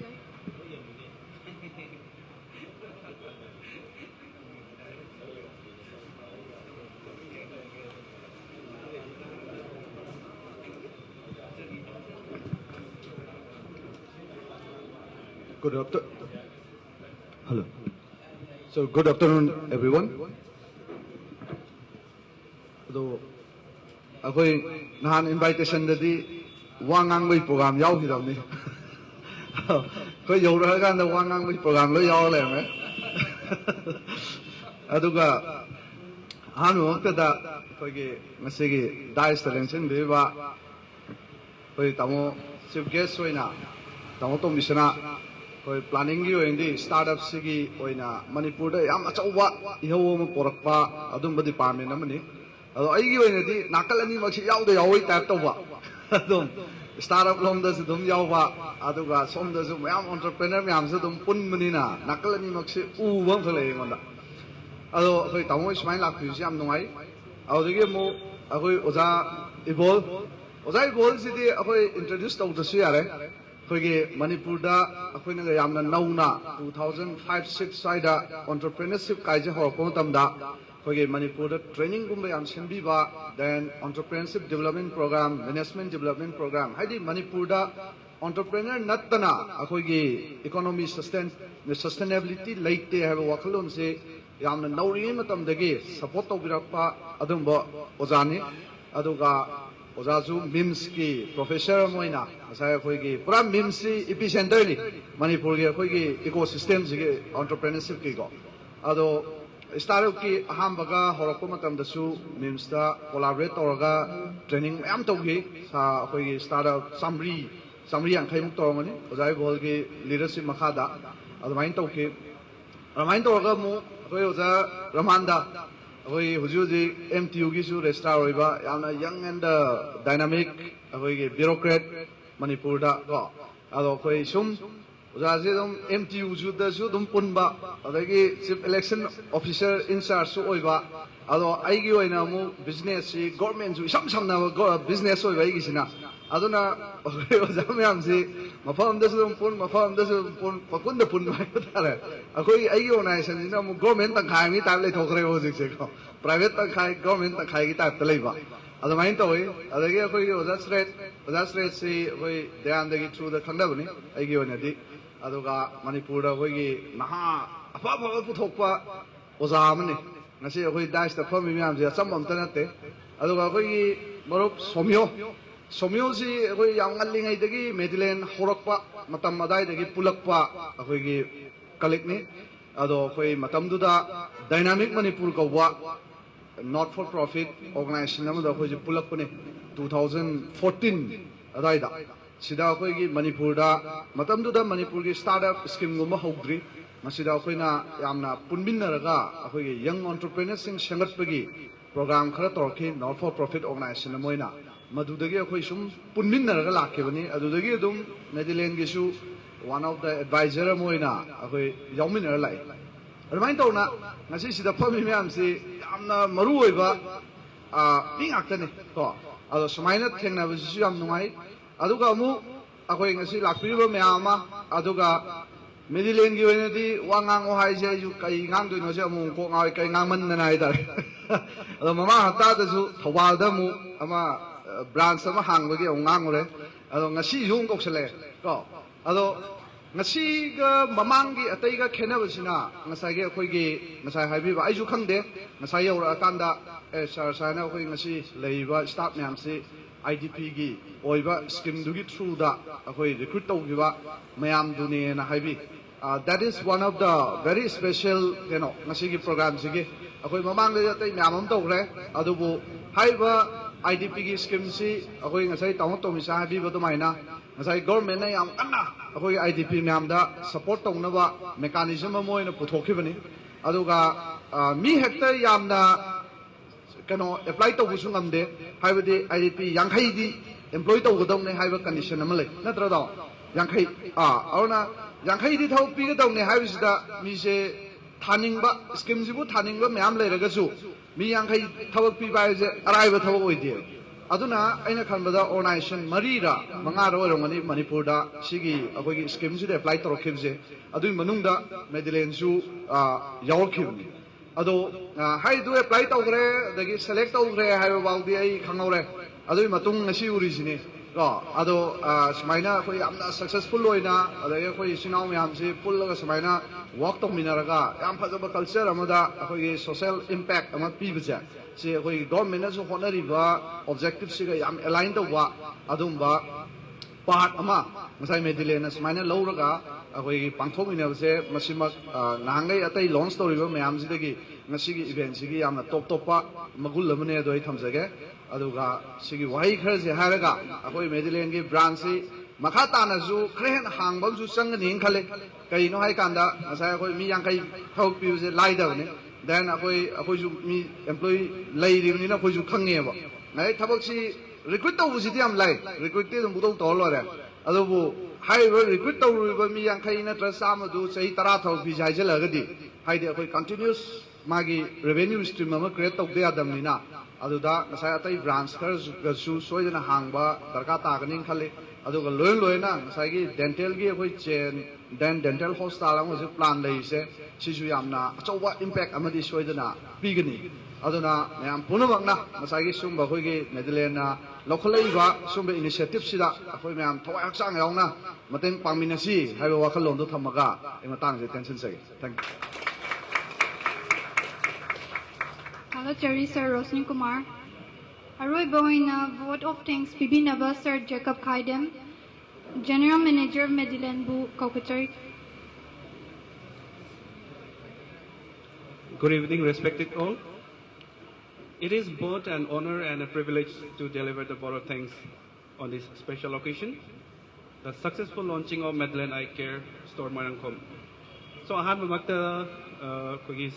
S6: Hello. So good afternoon, everyone. So, akoi nahan invitation dadi wangang mai program yau hi dam ni. Koi yau ra kan da wangang mai program lo yau le me. Aduga hanu ta da koi ge masigi dai selection be ba koi tamo chief guest oina tamo Tombisana koi planning gi oindi startup sigi oina Manipur da yam achauwa iho ma porakpa adum ba department amani ado ai gi oina di nakal ani ma chi yaw da yawi type to ba adum startup lom da su dum yaw ba aduga som da su mayam entrepreneur mayam su dum pun mani na nakal ani ma chi u bam khale ngonda ado koi tamo ismail lak phu yam nongai ado gi mo akoi oza Ibohal si di akoi introduce to da su yare koi Manipur da akoi na yamna nauna 2005-6 saida entrepreneurship kaije horko tamda koi Manipur da training gumba yam sembi ba then entrepreneurship development program management development program haidi Manipur da entrepreneur nattana akoi gi economy sustainability laite have wakhalon se yamna nauri matam dagi support to birakpa adumba ozani aduga Ozazu MIMS ki professor moina asaya koi ki pura MIMS epicenter ni Manipur ki koi ki ecosystem ki entrepreneurship ki go ado startup ki aham baga horokko matam dasu mims da collaborate toraga training mayam tawgi sa khoi startup samri yang khai muk torongani ojai bol ki leadership makha da admain tawki ramain toraga mu khoi oja Ramananda khoi hujuji MTU gi su registrar oiba yamna young and dynamic khoi ki bureaucrat Manipur da ko ado khoi sum ojaje dum MTU ju da su dum punba adagi chief election officer in charge su oiba ado aigi oina mu business si government ju samna business oiba igi sina aduna oja myam si mafam da su pun mafam da su pun pakun da pun mai tare akoi aigi organization ni mu government tang khai mi ta le thokre ho jik se ko private tang khai government tang khai gi ta ta leiba ado main to oi adagi akoi oja Shreth si akoi dhyan dagi through the khangda bani aigi oina di aduga Manipur da hoigi naha apa puthokpa oza amani ngasi hoi dash da phami myam je chamam ta natte aduga hoigi marup somyo si hoi yang ngallingai dagi Medilane horokpa matam madai dagi pulakpa hoigi kalik ni ado hoi matam du da dynamic Manipur ka wa not for profit organization amada hoi pulakpa ni 2014 adai da sida akhoi Manipur da matam du da Manipur gi startup scheme gum hogri masida akhoi na yamna punbinna raga akhoi gi young entrepreneurs sing sangat pagi program khara torki not for profit organization moina madudagi akhoi sum punbinna raga lakke bani adudagi dum Medilane gi su one of the advisor moina akhoi yawmin lai remind to na ngasi sida phami myam si yamna maru oiba bi ngaktane ko ado sumaina thengna bi su yam nungai aduga mu akoi ngasi lakpiriba myama aduga Medilane gi oina di wangang o hai je ju kai ngang do no je mu ko ngai kai ngang man na nai dar ado mama hata da su thawal da mu ama branch ama hang ba gi ngang ore ado ngasi jung kok sele ko ado ngasi ga mamang gi atai ga khena ba sina ngasai ge akoi gi ngasai hai bi ba ai ju khang de ngasai yaura kan da sar sa na akoi ngasi leiba staff myam si IDP gi oiba scheme du gi through da akoi recruit tau gi ba mayam du ne na haibi that is one of the very special ngasi gi program si gi akoi mamang le tai myam am tau re adubu haiba IDP gi scheme si akoi ngasai tau to mi sa haibi ba to mai na ngasai government na yam kanna akoi IDP myam da support tau na ba mechanism mo ina puthokhi bani aduga mi hekta yam na kano apply to busung amde haibadi IDP yankhai di employ to godong ne haiba condition amale natra da yankhai auna yankhai di thau pi godong ne haibisida mi se thaning ba scheme jibu thaning ba myam le raga su mi yankhai thawak pi ba je arai ba thawak oide aduna aina khanbada organization marira manga ro rongani Manipur da sigi akoi gi scheme ji apply to rokhibje adui manungda Medilane su yawkhibni ado hai du apply tawgre dagi select tawgre hai baudi ai khangore adoi matung ngasi urisini ko ado smaina khoi amna successful oina adai khoi sinau myam si pullaga smaina work to minaraga yam phajaba culture amada khoi social impact ama pibja si khoi government su honori ba objective siga yam align tawwa adumba part ama ngasai Medilane smaina lowraga akoi pangthomina se masimak nangai atai launch toriba myam sidagi ngasigi event sigi yamna top pa magul lamane doi thamjage aduga sigi wai khar je haraga akoi Medilane gi branch si makha tana ju khren hangbam ju changni khale kai no hai kanda asai akoi mi yang kai thok pi je lai da ne then akoi ju mi employee lai ri ni na akoi ju khange ba ngai thabak si recruit to si diam lai recruit te dum budong to lo re adubu hai ba recruit to ru ba mi yang kai na tra sama du sei 10 thok bi jai je la ga di hai de akoi continuous magi revenue stream ama create to de adam ni na aduda ngasai atai branch khar su soidana hangba darka ta ga ning khale aduga loin na ngasai gi dental gi akoi chain then dental hospital ang je plan lei se sisu yamna achowa impact amadi soidana pigani aduna mayam punamak na ngasai gi sum ba khoi gi Medilane na lokhalai ba sum be initiative sida akoi mayam thawai haksang yauna mateng pangminasi haiba wakhalom do thamaga ematang je tension se thank you.
S2: Hello, Cherry Sir Roshini Kumar. Aroi Boina, vote of thanks, Bibi Naba Sir Jacob Kaidem, General Manager Medilane Bu Kokachari.
S5: Good evening, respected all. It is both an honor and a privilege to deliver the vote of thanks on this special occasion, the successful launching of Medilane Eye Care Store Moirangkhom. So ahanbamagta kogis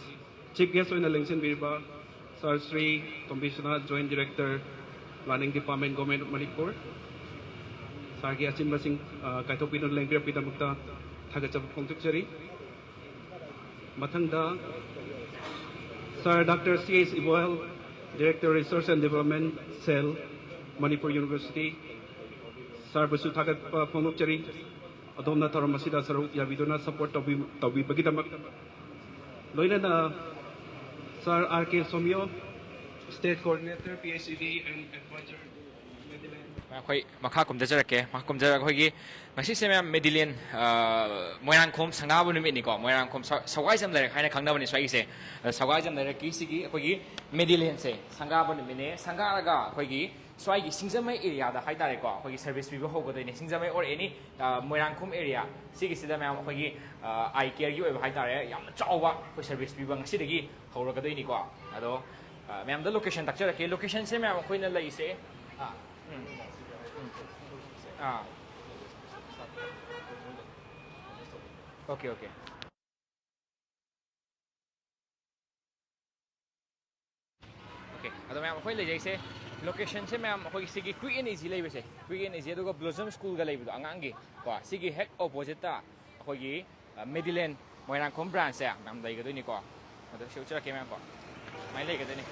S5: chief guest oina lengsinbiriba Sir Sri Tombisana, Joint Director, Planning Department, Government of Manipur. Sargi Achimba Singh kaitokpidon lengpirapidamagta thagachab phongtukjari. Mathangda Sir Dr. C.S. Ibohal, Director Research and Development Cell, Manipur University. Sir Basu Thagat Phongtukjari. Adomna Taramasida Saru Yabidona support Tabi Bagidamak. Loinana Sir R.K. Somyo, State Coordinator, PhD and Advisor.
S7: Khoi makha kum dajar ke makum dajar khoi gi ngasi se mem Medilane Moirangkhom sangabu numit ni ko Moirangkhom Sougaijam Leikai na khangna bani swai se Sougaijam Leikai si gi khoi gi Medilane se sangabu numit ne sangaraga khoi gi swai gi Singjamei area da hai tare ko khoi gi service pibo ho go dei ne Singjamei or any Moirangkhom area si gi sida mem khoi gi eye care gi oi hai tare yam chawwa khoi service pibo ngasi de gi hora ga dei ni ko ado mem da location takchara ke location se mem khoi na lai se Okay. Okay. Ado ma'am khoi le jai se location se ma'am khoi sigi quick and easy leibe se quick and easy aduga Blossom School ga leibe do angang gi ko sigi heck opposite ta khoi gi Medilane Moirangkhom branch se ma'am dai ga do ni ko ado future ke ma'am ko mai le ga do ni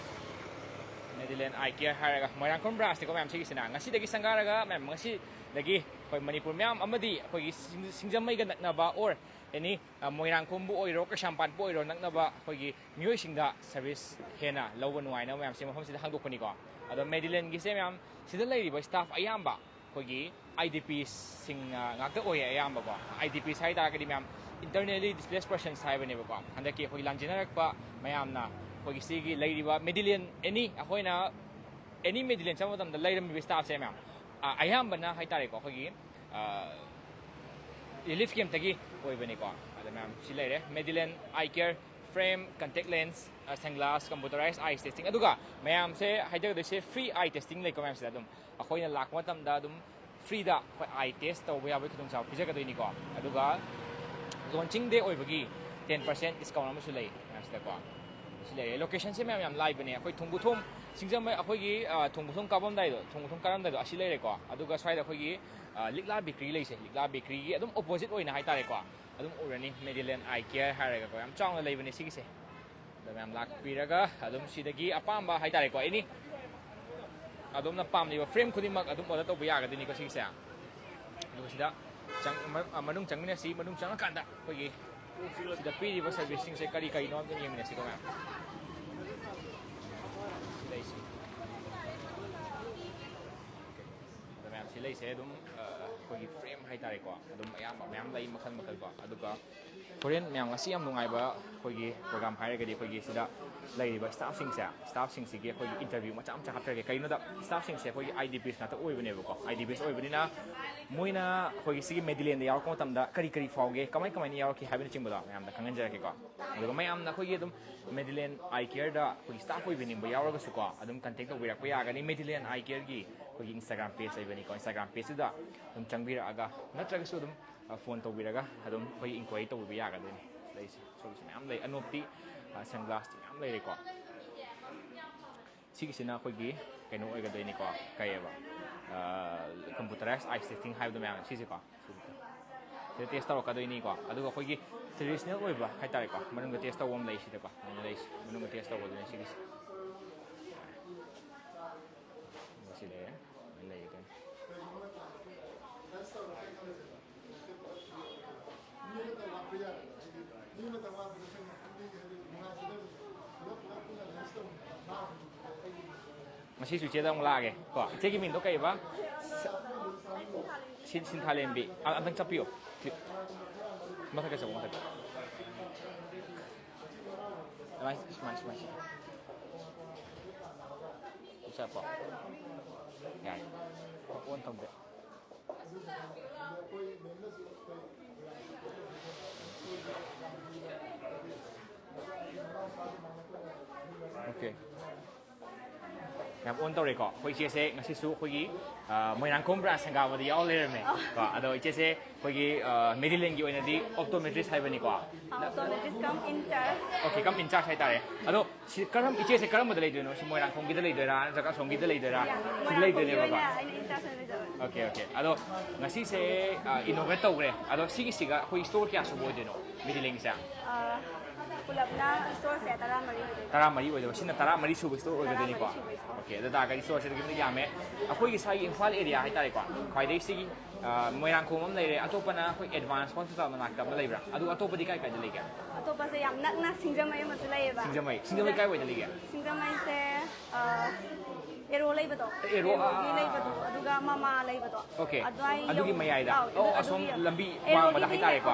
S7: Medilane Eye Care haraga Moirangkhom branch ni ko ma'am sigi sina ngasi dagi sangaraga ma'am ngasi dagi khoi Manipur ma'am amadi khoi Singjamei ga naknaba or any Moirangkhom bu oiro ka sampan bu oiro naknaba khoi gi myoi singda service hena lawa nuai na ma'am se mafam sida hangdokpani ko ado Medilane gi se ma'am sida leiriba staff ayamba khoi gi IDP sing ngakta oye ayamba ko IDP sai ta kadi ma'am internally displaced persons sai bane ba ko handaki khoi lanjinarak pa mayam na khoi gi sigi leiriba Medilane any ahoina any Medilane samadam da leiram staff se ma'am ayamba na hai tare ko khoi gi relief camp tagi oi bani ko ada ma'am si leire Medilane Eye Care frame contact lens sunglass computerized eye testing aduga mayam se haida de se free eye testing lai ko ma'am se adum akhoina lak matam da adum free da eye test to ya bai khudung chaw pija ka doi ni ko aduga launching day oi bagi 10% discount am su lai ma'am se ko si leire location se ma'am yam live bane akhoi thungbuthum Singjamei akhoi gi thungbuthum kabam dai do thungbuthum karam dai do asi leire ko aduga swai da akhoi gi Likla bakery lai se Likla bakery gi adum opposite oina hai tare ko adum urani Medilane Eye Care haraga ko yam chawna leibani sigi se da ma'am lak piraga adum sidagi apamba hai tare ko ini adum na pam liba frame khudimak adum order to buya ga dini ko sigi se adum sida chang manung changmina si manung chang kanda khoi gi sida piri ba servicing se kari kai nom dum yemina si ko ma'am ma'am si lei se adum khoi frame hai tare ko adum ma'am lai makhal ko aduga Korean ma'am ngasi yam nungai ba khoi program hai ga di khoi sida lai ba staff sing si ge khoi interview macha amcha hapter ge kaino da staff sing se khoi IDPs na ta oi bane ba ko IDPs oi bani na moina khoi si Medilane da yaw ko tam da kari fauge kamai ni yaw ki habin ching ba ma'am da kangan jara ke ko aduga ma'am na khoi adum Medilane Eye Care da khoi staff oi bani ba yaw ga su ko adum contact to wirak pa ya ga ni Medilane Eye Care gi khoi Instagram page ai bani ko Instagram page da adum changbira aga natraga su adum phone to wiraga adum khoi inquiry to bi ya ga deni lai so ma'am lai anopti sunglass ma'am lai ko sigi sina khoi gi kaino oi ga deni ko kai ba computerized eye testing hai do ma'am si ko se test taw ka deni ko adu khoi gi traditional oi ba hai tare ko manung ga test taw wom lai si de ko lai manung ga test taw go deni sigi si le lai ga masih suci ada ngelage kok cek min to kai ba sin thalembi antang chapio mata ka sabong mata mas bisa po yan on tong de ꯃꯌꯥꯝ ꯑꯣꯟ ꯇꯧꯔꯦꯀꯣ ꯑꯩꯈꯣꯏ ꯏꯆꯦꯁꯦ ꯉꯁꯤꯁꯨ ꯑꯩꯈꯣꯏꯒꯤ Moirangkhom branch ꯁꯪꯒꯥꯕꯗ ꯌꯥꯎ ꯂꯩꯔꯝꯃꯦ ꯀꯣ ꯑꯗꯣ ꯏꯆꯦꯁꯦ ꯑꯩꯈꯣꯏꯒꯤ ꯃꯦꯗꯤꯂꯦꯟꯒꯤ ꯑꯣꯏꯅꯗꯤ ꯑꯣꯞꯇꯣꯃꯦꯇ꯭ꯔꯤꯁ ꯍꯥꯏꯕꯅꯤꯀꯣ
S8: Optometrist come in charge.
S7: Okay come in charge ꯍꯥꯏꯇꯥꯔꯦ ꯑꯗꯣ ꯏꯆꯦꯁꯦ ꯀꯔꯝꯕꯗ ꯂꯩꯗꯣꯏꯅꯣ ꯁꯤ ꯃꯣꯏꯔꯥꯡꯈꯣꯝꯒꯤꯗ ꯂꯩꯗꯣꯏꯔꯥ ꯅꯠꯇ꯭ꯔꯒ ꯑꯁꯣꯝꯒꯤꯗ ꯂꯩꯗꯣꯏꯔꯥ ꯁꯤꯗ ꯂꯩꯗꯣꯏꯅꯦꯕꯀꯣ ꯑꯣꯀꯦ ꯑꯣꯀꯦ ꯑꯗꯣ ꯉꯁꯤꯁꯦ ꯏꯅꯣꯚꯦꯠ ꯇꯧꯈ꯭ꯔꯦ ꯑꯗꯣ ꯁꯤꯒꯤꯁꯤꯒ ꯑꯩꯈꯣꯏ ꯁ꯭ꯇꯣꯔ ꯀꯌꯥ ꯁꯨꯕ ꯑꯣꯏꯗꯣꯏꯅꯣ ꯃꯦꯗꯤꯂꯦꯟꯒꯤꯁꯦ
S8: Pulapna store se tara mari.
S7: 14 ꯑꯣꯏꯗꯣꯏꯕ ꯁꯤꯅ 14 ꯁꯨꯕ ꯁ꯭ꯇꯣꯔ ꯑꯣꯏꯒꯗꯣꯏꯅꯤꯀꯣ ꯑꯣꯀꯦ ꯑꯗꯨ ꯇꯥꯔꯒꯗꯤ ꯁ꯭ꯇꯣꯔꯁꯦ ꯑꯗꯨꯛꯀꯤ ꯃꯇꯤꯛ ꯌꯥꯝꯃꯦ ꯑꯩꯈꯣꯏꯒꯤ ꯁ꯭ꯋꯥꯏꯒꯤ ꯏꯝꯐꯥꯜ ꯑꯦꯔꯤꯌꯥ ꯍꯥꯏꯇꯥꯔꯦꯀꯣ ꯈ꯭ꯋꯥꯏꯗꯒꯤ ꯁꯤꯒꯤ ꯃꯣꯏꯔꯥꯡꯈꯣꯝ ꯑꯃ ꯂꯩꯔꯦ ꯑꯇꯣꯞꯄꯅ ꯑꯩꯈꯣꯏ ꯑꯦꯗꯚꯥꯟꯁ ꯍꯣꯁꯄꯤꯇꯥꯜ ꯃꯅꯥꯛꯇ ꯑꯃ ꯂꯩꯕ꯭ꯔꯥ ꯑꯗꯨ ꯑꯇꯣꯞꯄꯗꯤ ꯀꯥꯏ ꯀꯥꯏꯗ ꯂꯩꯒꯦ
S8: Atopase yam nakna Singjamei amatu layeba.
S7: Singjamei ꯀꯥꯏ ꯑꯣꯏꯗ ꯂꯩꯒꯦ
S8: Singjamei se ero laybado.
S7: Ero,
S8: laybado aduga mama laybado.
S7: Okay.
S8: Adwai
S7: ꯑꯗꯨꯒꯤ ꯃꯌꯥꯏꯗ ꯑꯁꯣꯝ ꯂꯝꯕꯤ ꯋꯥꯡꯃꯗ ꯍꯥꯏꯇꯥꯔꯦꯀꯣ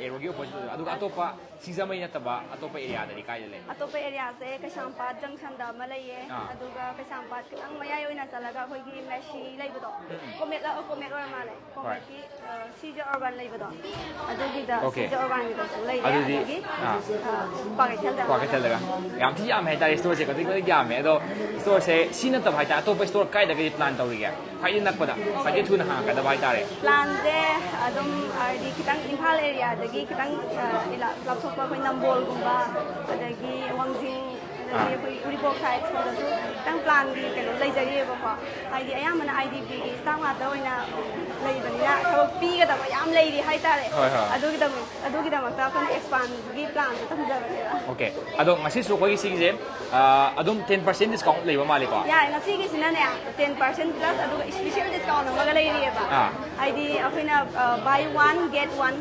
S7: ꯑꯦꯔꯣꯒꯤ ꯑꯣꯄꯣꯖꯤꯠ ꯑꯗꯨꯒ ꯑꯇꯣꯞꯄ Singjamei ꯅꯠꯇꯕ ꯑꯇꯣꯞꯄ ꯑꯦꯔꯤꯌꯥꯗꯗꯤ ꯀꯥꯏꯗ ꯂꯩ
S8: Atopa area se Kaishampat junction da ma laye aduga Kaishampat kitang mayay oina chalaga akhoi Meshi laybado. Comet or male. Comet ki Sija urban laybado. Adugi da Sija urban da lay.
S7: ꯑꯗꯨꯗꯤ
S8: Quaketelda.
S7: ꯌꯥꯝ ꯊꯤ ꯌꯥꯝꯃꯦ ꯍꯥꯏꯇꯥꯔꯦ ꯁ꯭ꯇꯣꯔꯁꯦ ꯀꯗꯤꯛ ꯌꯥꯝꯃꯦ ꯑꯗꯣ ꯁ꯭ꯇꯣꯔꯁꯦ ꯁꯤ ꯅꯠꯇꯕ ꯍꯥꯏꯇꯥꯔꯦ ꯑꯇꯣꯞꯄ ꯁ꯭ꯇꯣꯔ ꯀꯥꯏꯗꯒꯗꯤ ꯄ꯭ꯂꯥꯟ ꯇꯧꯔꯤꯒꯦ ꯈ꯭ꯋꯥꯏꯗꯒꯤ ꯅꯛꯄꯗ ꯈ꯭ꯋꯥꯏꯗꯒꯤ ꯊꯨꯅ ꯍꯥꯡꯉꯛꯀꯗꯕ ꯍꯥꯏꯇꯥꯔꯦ
S8: Plan de adum di kitang Ibohal area dagi kitang laptop ko Nambol gumba adagi Wangjing adagi Uribok sites ko dasu kitang plan di kelo lay jari ba ko ID ayamana IDP gi staff ha da oina lay bani na thawak pi ga da yam lay di hai tare adugi da makta ko expand gi plan ta tamjabane ba
S7: Okay ado ngasi su khoi sigise adum 10% discount leiba mali ko
S8: ya ngasi gi sinane 10% plus aduga special discount maga lay ri ba ID akoina buy one get one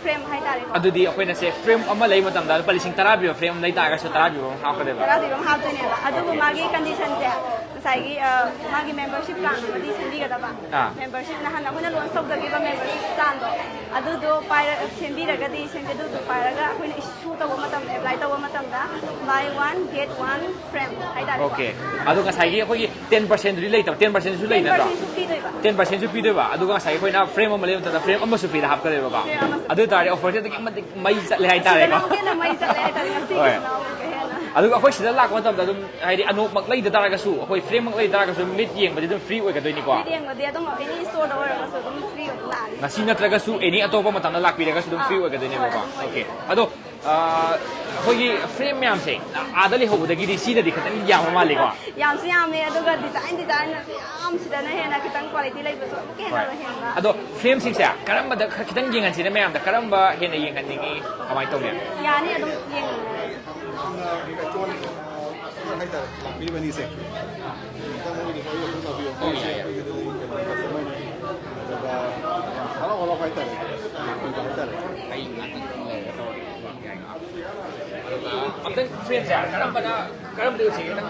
S8: frame hai tare ko
S7: adudi akoina se frame ama lei matam da palising 10 bi frame lei ta ga su 10 bi ha ka deba
S8: 10 bi ha ta ne ba adugu magi condition se sai magi membership plan di sendi ga da ba membership na han akoina launch tok da gi ba membership plan do adu do pai sembi ra ga di sembi do pai ra ga akoina issue ta wa matam apply ta wa matam da buy one get one frame hai tare
S7: okay adu ga sai gi akoi 10% ri lei ta 10% su lei na 10% su pi de ba adu ga sai akoina frame ama lei ta frame ama su pi da hap ka de ba adu tare offer se ta mai chat le hai tare ko
S8: mai chat le hai tare
S7: ꯑꯗꯨꯒ ꯑꯩꯈꯣꯏ ꯁꯤꯗ ꯂꯥꯛꯄ ꯃꯇꯝꯗ ꯑꯗꯨꯝ ꯍꯥꯏꯗꯤ ꯑꯅꯣꯞꯃꯛ ꯂꯩꯗ ꯇꯥꯔꯒꯁꯨ ꯑꯩꯈꯣꯏ ꯐ꯭ꯔꯦꯝꯃꯛ ꯂꯩꯗ ꯇꯥꯔꯒꯁꯨ ꯃꯤꯠ ꯌꯦꯡꯕꯗꯤ ꯑꯗꯨꯝ ꯐ꯭ꯔꯤ ꯑꯣꯏꯒꯗꯣꯏꯅꯤꯀꯣ
S8: ꯃꯤꯠ ꯌꯦꯡꯕꯗꯤ ꯑꯗꯨꯝ ꯑꯦꯅꯤ ꯁ꯭ꯇꯣꯔꯗ ꯑꯣꯏꯔꯒꯁꯨ ꯑꯗꯨꯝ ꯐ꯭ꯔꯤ ꯑꯣꯏꯅ ꯂꯥꯛꯑꯅꯤ
S7: ꯉꯁꯤ ꯅꯠꯇ꯭ꯔꯒꯁꯨ ꯑꯦꯅꯤ ꯑꯇꯣꯞꯄ ꯃꯇꯝꯗ ꯂꯥꯛꯄꯤꯔꯒꯁꯨ ꯑꯗꯨꯝ ꯐ꯭ꯔꯤ ꯑꯣꯏꯒꯗꯣꯏꯅꯦꯕꯀꯣ ꯑꯣꯀꯦ ꯑꯗꯣ ꯑꯩꯈꯣꯏꯒꯤ ꯐ꯭ꯔꯦꯝ ꯃꯌꯥꯝꯁꯦ ꯑꯥꯗ ꯂꯩꯍꯧꯕꯗꯒꯤꯗꯤ ꯁꯤꯗꯗꯤ ꯈꯤꯇꯪ ꯌꯥꯝꯕ ꯃꯥꯜꯂꯤꯀꯣ
S8: ꯌꯥꯝꯁꯨ ꯌꯥꯝꯃꯦ ꯑꯗꯨꯒ ꯗꯤꯖꯥꯏꯟ ꯌꯥꯝ ꯁꯤꯗꯅ ꯍꯦꯟꯅ ꯈꯤꯇꯪ ꯀ꯭ꯋꯥꯂꯤꯇꯤ ꯂꯩꯕꯁꯨ ꯑꯃꯨꯛꯀ ꯍꯦꯟꯅ ꯍꯦꯟꯕ
S7: ꯑꯗꯣ ꯐ꯭ꯔꯦꯝꯁꯤꯡꯁꯦ ꯀꯔꯝꯕꯗ ꯈꯤꯇꯪ ꯌꯦꯡꯍꯟꯁꯤꯅ ꯃꯌꯥꯝꯗ ꯀꯔꯝꯕ ꯍꯦꯟꯅ ꯌꯦꯡꯍꯟꯅꯤꯡꯉꯤ ꯀꯃꯥꯏꯅ ꯇꯧꯒꯦ
S8: ꯌꯥꯅꯤ ꯑꯗꯨꯝ ꯌꯦꯡꯍꯟꯅꯤꯡꯉꯤ
S6: 하이다 일반이세.
S7: Amdan friends ya, karam dia ucira,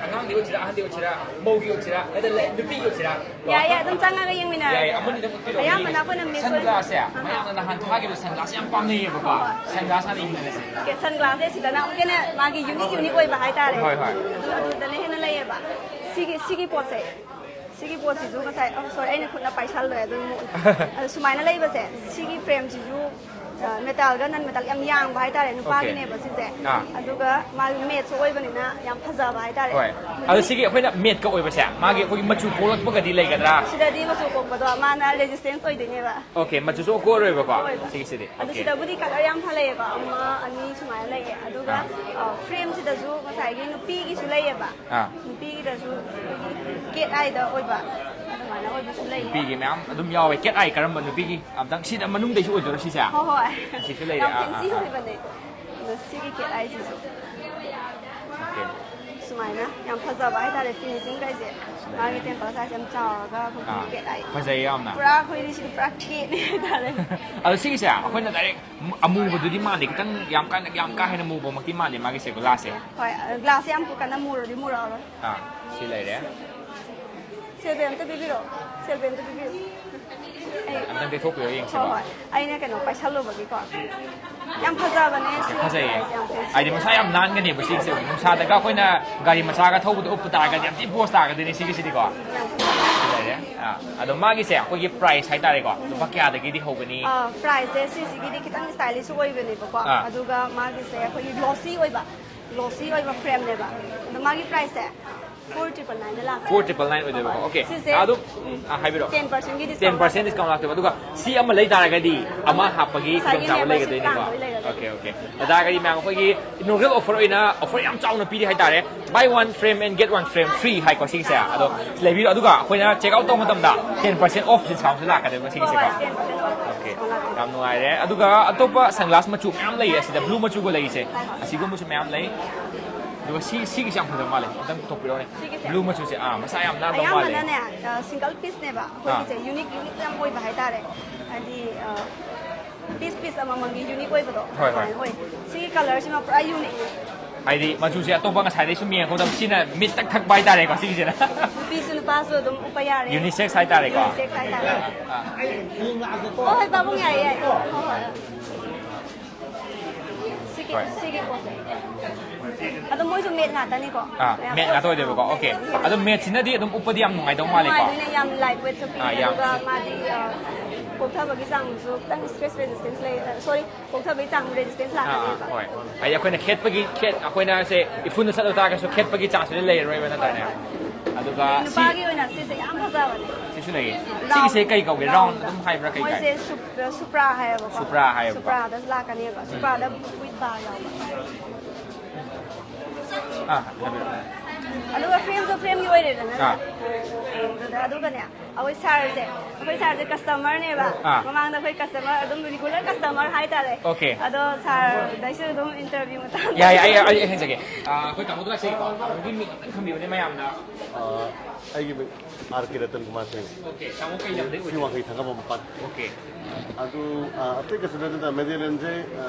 S7: angang dia ucira, ahan dia ucira, mau dia ucira, ada lebih dia ucira.
S8: Ya, dum tanga ga yang mina.
S7: Ya, amun ni dum.
S8: Ayam mana pun ambil.
S7: Sunglass ya, mayang na nahan thagi do sunglass yang pam ni ya bapa. Sunglass na ing na si.
S8: Ke sunglass sida na mungkin magi unique koi ba hai tare.
S7: Hoi.
S8: Adu dane hena lai ba. Sigi pot se. Sigi pot si ju ka sai. Sorry, ai na khutna paisal lo adu. Adu sumaina lai ba se. Sigi frame si ju metal ga nan metal yam yang ba hai tare nu pa gi ne ba si se. Aduga ma mate so oi ba ni na yam phaja ba hai tare.
S7: Hoi. Adu sigi akhoi na mate ka oi ba se. Magi akhoi machu kolak ba ga di lai ga dra.
S8: Sida di machu ko ba do ma na resistance oi de ne ba.
S7: Okay, machu so ko roi ba ko. Sigi.
S8: Adu sida budi color yam phalai ba amma ani sumaina lai aduga frame sida ju ma sai gi nu pi gi su lai ba. Nu pi gi da ju get ai da oi ba.
S7: Pigi ma'am adum yawe ket ai karam ban pigi amdang sida manung dei su oi dor si sa
S8: hoi
S7: si su lai
S8: si hoi ban dei si gi ket ai si su
S7: okay
S8: sumaina yam phaja ba ai tare finishing kai je ma gi tem pa sa jam chaw ga ko ket ai
S7: phajai yam na
S8: pura khoi ri si pura ket ne tare
S7: adu si sa akhoi na direct amu bu du di ma ni kitang yam ka hena mu bo mak ti ma ni ma gi se glass e
S8: hoi glass yam ko kana mu ro di mu ro
S7: si lai re
S8: Selbem to bibiro.
S7: amdang dei thok yo yeng si ba
S8: ai na kano pa chalo ba gi ko yam phaja ba ne
S7: phajai ai di masa yam nan ga ni ba si se num sa da ga khoi na gari masa ga thau bu up ta ga yam ti post ta ga de ni si di ko ado ma gi se khoi gi price hai ta re ko lupa kya da gi di ho ga ni
S8: price se si gi di kitang stylish oi ba ne ba ko aduga ma gi se khoi glossy oi ba frame ne ba ado ma gi price se 4,999 lakh
S7: 4,999 ꯑꯣꯏꯗꯣꯏꯕꯀꯣ okay
S8: ꯁꯤꯁꯦ
S7: ꯑꯗꯨ ꯍꯥꯏꯕꯤꯔꯣ
S8: 10% discount
S7: 10% discount ꯂꯥꯛꯇꯣꯏꯕ ꯑꯗꯨꯒ ꯁꯤ ꯑꯃ ꯂꯩ ꯇꯥꯔꯒꯗꯤ ꯑꯃ ꯍꯥꯞꯄꯒꯤ ꯈꯨꯗꯣꯡꯆꯥꯕ ꯂꯩꯒꯗꯣꯏꯅꯤꯀꯣ ꯑꯣꯀꯦ ꯑꯣꯀꯦ ꯑꯗꯨꯇꯥꯔꯒꯗꯤ ꯃꯌꯥꯝ ꯑꯩꯈꯣꯏꯒꯤ ꯏꯅꯣꯒ꯭ꯔꯦꯜ ꯑꯣꯐꯔ ꯑꯣꯏꯅ ꯑꯣꯐꯔ ꯌꯥꯝ ꯆꯥꯎꯅ ꯄꯤꯔꯤ ꯍꯥꯏꯇꯥꯔꯦ ꯕꯥꯏ 1 frame and get 1 frame free ꯍꯥꯏꯀꯣ ꯁꯤꯒꯤꯁꯦ ꯑꯗꯣ ꯂꯩꯕꯤꯔꯣ ꯑꯗꯨꯒ ꯑꯩꯈꯣꯏꯅ ꯆꯦꯛ ꯑꯥꯎꯠ ꯇꯧꯕ ꯃꯇꯝꯗ 10% off ꯗꯤꯁꯀꯥꯎꯟꯁꯨ ꯂꯥꯛꯀꯗꯣꯏꯕ ꯁꯤꯒꯤꯁꯦꯀꯣ ꯑꯣꯀꯦ ꯌꯥꯝ ꯅꯨꯡꯉꯥꯏꯔꯦ ꯑꯗꯨꯒ ꯑꯇꯣꯞꯄ ꯁꯟꯒ꯭ꯂꯥꯁ ꯃꯆꯨ ꯃꯌꯥꯝ ꯂꯩꯌꯦ ꯑꯁꯤꯗ ꯕ꯭ꯂꯨ ꯃꯆꯨꯒ ꯂꯩꯔꯤꯁꯦ ꯑꯁꯤꯒꯨꯝꯕꯁꯨ ꯃꯌꯥꯝ ꯂꯩ ꯑꯗꯨꯒ ꯁꯤꯒꯤꯁꯦ ꯌꯥꯝ ꯐꯖꯕ ꯃꯥꯜꯂꯦ ꯑꯝꯇꯪ ꯄꯨꯊꯣꯛꯄꯤꯔꯣꯅꯦ ꯕ꯭ꯂꯨ ꯃꯆꯨꯁꯦ ꯃꯁꯥ ꯌꯥꯝ ꯅꯥꯟꯗꯧ ꯃꯥꯜꯂꯦ
S8: ꯑꯌꯥꯝꯕꯅꯅꯦ ꯁꯤꯡꯒꯜ ꯄꯤꯁꯅꯦꯕ ꯑꯩꯈꯣꯏꯒꯤꯁꯦ ꯌꯨꯅꯤꯛ ꯌꯥꯝ ꯑꯣꯏꯕ ꯍꯥꯏꯇꯥꯔꯦ ꯍꯥꯏꯗꯤ ꯄꯤꯁ ꯑꯃꯃꯝꯒꯤ ꯌꯨꯅꯤꯛ ꯑꯣꯏꯕꯗꯣ ꯑꯗꯨꯃꯥꯏꯅ ꯑꯣꯏ ꯁꯤꯒꯤ ꯀꯂꯔꯁꯤꯃ ꯄꯨꯔꯥ ꯌꯨꯅꯤꯛ
S7: ꯍꯥꯏꯗꯤ ꯃꯆꯨꯁꯦ ꯑꯇꯣꯞꯄ ꯉꯁꯥꯏꯗꯩ ꯁꯨꯝ ꯌꯦꯡꯉꯛꯄ ꯃꯇꯝꯗ ꯁꯤꯅ ꯃꯤꯠ ꯇꯛ ꯊꯛꯄ ꯍꯥꯏꯇꯥꯔꯦꯀꯣ ꯁꯤꯒꯤꯁꯤꯅ
S8: ꯅꯨꯄꯤꯁꯨ ꯅꯨꯄꯥꯁꯨ ꯑꯗꯨꯝ ꯎꯞꯄ ꯌꯥꯔꯦ
S7: ꯌꯨꯅꯤꯁꯦꯛꯁ ꯍꯥꯏꯇꯥꯔꯦꯀꯣ
S8: ꯌꯨꯅꯤꯁꯦꯛꯁ ꯍꯥꯏꯇꯥꯔꯦ ꯍꯣꯏ ꯄꯥꯕꯨꯡ ꯌꯥꯏ ꯍꯣꯏ ꯁꯤꯒꯤ ꯄꯣꯠꯁꯦ ꯑꯗꯣ ꯃꯣꯏꯁꯨ ꯃꯦꯠ ꯉꯥꯛꯇꯅꯤꯀꯣ
S7: ꯃꯦꯠ ꯉꯥꯛꯇ ꯑꯣꯏꯗꯣꯏꯕꯀꯣ ꯑꯣꯀꯦ ꯑꯗꯣ ꯃꯦꯠꯁꯤꯅꯗꯤ ꯑꯗꯨꯝ ꯎꯞꯄꯗꯤ ꯌꯥꯝ ꯅꯨꯡꯉꯥꯏꯗꯧ ꯃꯥꯜꯂꯦꯀꯣ
S8: ꯌꯥꯝ ꯂꯥꯏꯠ ꯋꯦꯠꯁꯨ ꯄꯤ ꯑꯗꯨꯒ ꯃꯥꯗꯤ ꯀꯣꯛꯊꯕꯒꯤ ꯆꯥꯡꯁꯨ ꯈꯤꯇꯪ ꯁ꯭ꯇ꯭ꯔꯦꯁ ꯔꯦꯖꯤꯁꯇꯦꯟꯁ ꯂꯩ ꯁꯣꯔꯤ ꯀꯣꯛꯊꯕꯒꯤ ꯆꯥꯡ ꯔꯦꯖꯤꯁꯇꯦꯟꯁ ꯂꯥꯛꯀꯅꯦꯕ
S7: ꯍꯣꯏ ꯍꯥꯏꯗꯤ ꯑꯩꯈꯣꯏꯅ ꯑꯩꯈꯣꯏꯅ ꯁꯦ ꯏꯐꯨꯟꯗ ꯆꯠꯂꯨ ꯇꯥꯔꯒꯁꯨ ꯈꯦꯠꯄꯒꯤ ꯆꯥꯡꯁꯨ ꯂꯩꯔꯔꯣꯏꯕ ꯅꯠꯇ꯭ꯔꯅꯦ ꯑꯗꯨꯒ
S8: ꯅꯨꯄꯥꯒꯤ ꯑꯣꯏꯅ ꯁꯤꯁꯦ ꯌꯥꯝ ꯐꯖꯕꯅꯦ
S7: ꯁꯤꯁꯨ ꯂꯩꯌꯦ ꯁꯤꯒꯤꯁꯦ ꯀꯩ ꯀꯧꯒꯦ ꯔꯥꯎꯟ ꯑꯗꯨꯝ ꯍꯥꯏꯕ꯭ꯔꯥ ꯀꯩ ꯀꯥꯏ
S8: ꯃꯣꯏꯁꯦ ꯁꯨꯄ꯭ꯔꯥ ꯍꯥꯏꯌꯦꯕꯀꯣ
S7: ꯁꯨꯄ꯭ꯔꯥ ꯍꯥꯏꯌꯦꯕꯀꯣ
S8: ꯁꯨꯄ꯭ꯔꯥꯗ ꯂꯥꯛꯀꯅꯦꯕ ꯁꯨꯄ꯭ꯔꯥꯗ ꯋꯤꯠ ꯕꯥꯔ ꯌꯥꯎꯕ ꯑꯗꯨꯒ ꯐ꯭ꯔꯦꯝꯁꯨ ꯐ꯭ꯔꯦꯝꯒꯤ ꯑꯣꯏꯔꯦꯗꯅ ꯑꯗꯨꯒꯅꯦ ꯑꯩꯈꯣꯏ ꯁꯥꯔꯁꯦ ꯀꯁꯇꯃꯔꯅꯦꯕ ꯃꯃꯥꯡꯗ ꯑꯩꯈꯣꯏ ꯀꯁꯇꯃꯔ ꯑꯗꯨꯝ ꯔꯤꯒꯨꯂꯔ ꯀꯁꯇꯃꯔ ꯍꯥꯏꯇꯥꯔꯦ ꯑꯗꯣ ꯁꯥꯔꯗꯩꯁꯨ ꯑꯗꯨꯝ ꯏꯟꯇꯔꯚꯤꯌꯨ ꯃꯇꯥꯡ
S7: ꯌꯥꯏ ꯑꯩ ꯍꯪꯖꯒꯦ ꯑꯩꯈꯣꯏ ꯇꯥꯃꯣꯗꯨ ꯂꯥꯛꯆꯒꯦꯀꯣ ꯇꯥꯃꯣꯒꯤ ꯃꯤꯡ ꯑꯝꯇꯪ ꯊꯝꯕꯤꯕꯅꯦ ꯃꯌꯥꯝꯅ
S9: ꯑꯩꯒꯤ ꯑꯥꯔ ꯀꯦ ꯔꯇꯟ ꯀꯨꯃꯥꯔ ꯁꯤꯡ
S7: ꯑꯣꯀꯦ ꯇꯥꯃꯣ ꯀꯩ ꯂꯝꯗꯩ
S9: ꯁꯤ ꯋꯥꯡꯈꯩ ꯊꯥꯡꯒꯝꯕ ꯃꯄꯥꯟ
S7: ꯑꯣꯀꯦ
S9: ꯑꯗꯨ ꯑꯇꯩ ꯀꯩꯁꯨ ꯅꯠꯇꯅ ꯃꯦꯗꯤꯂꯦꯟꯁꯦ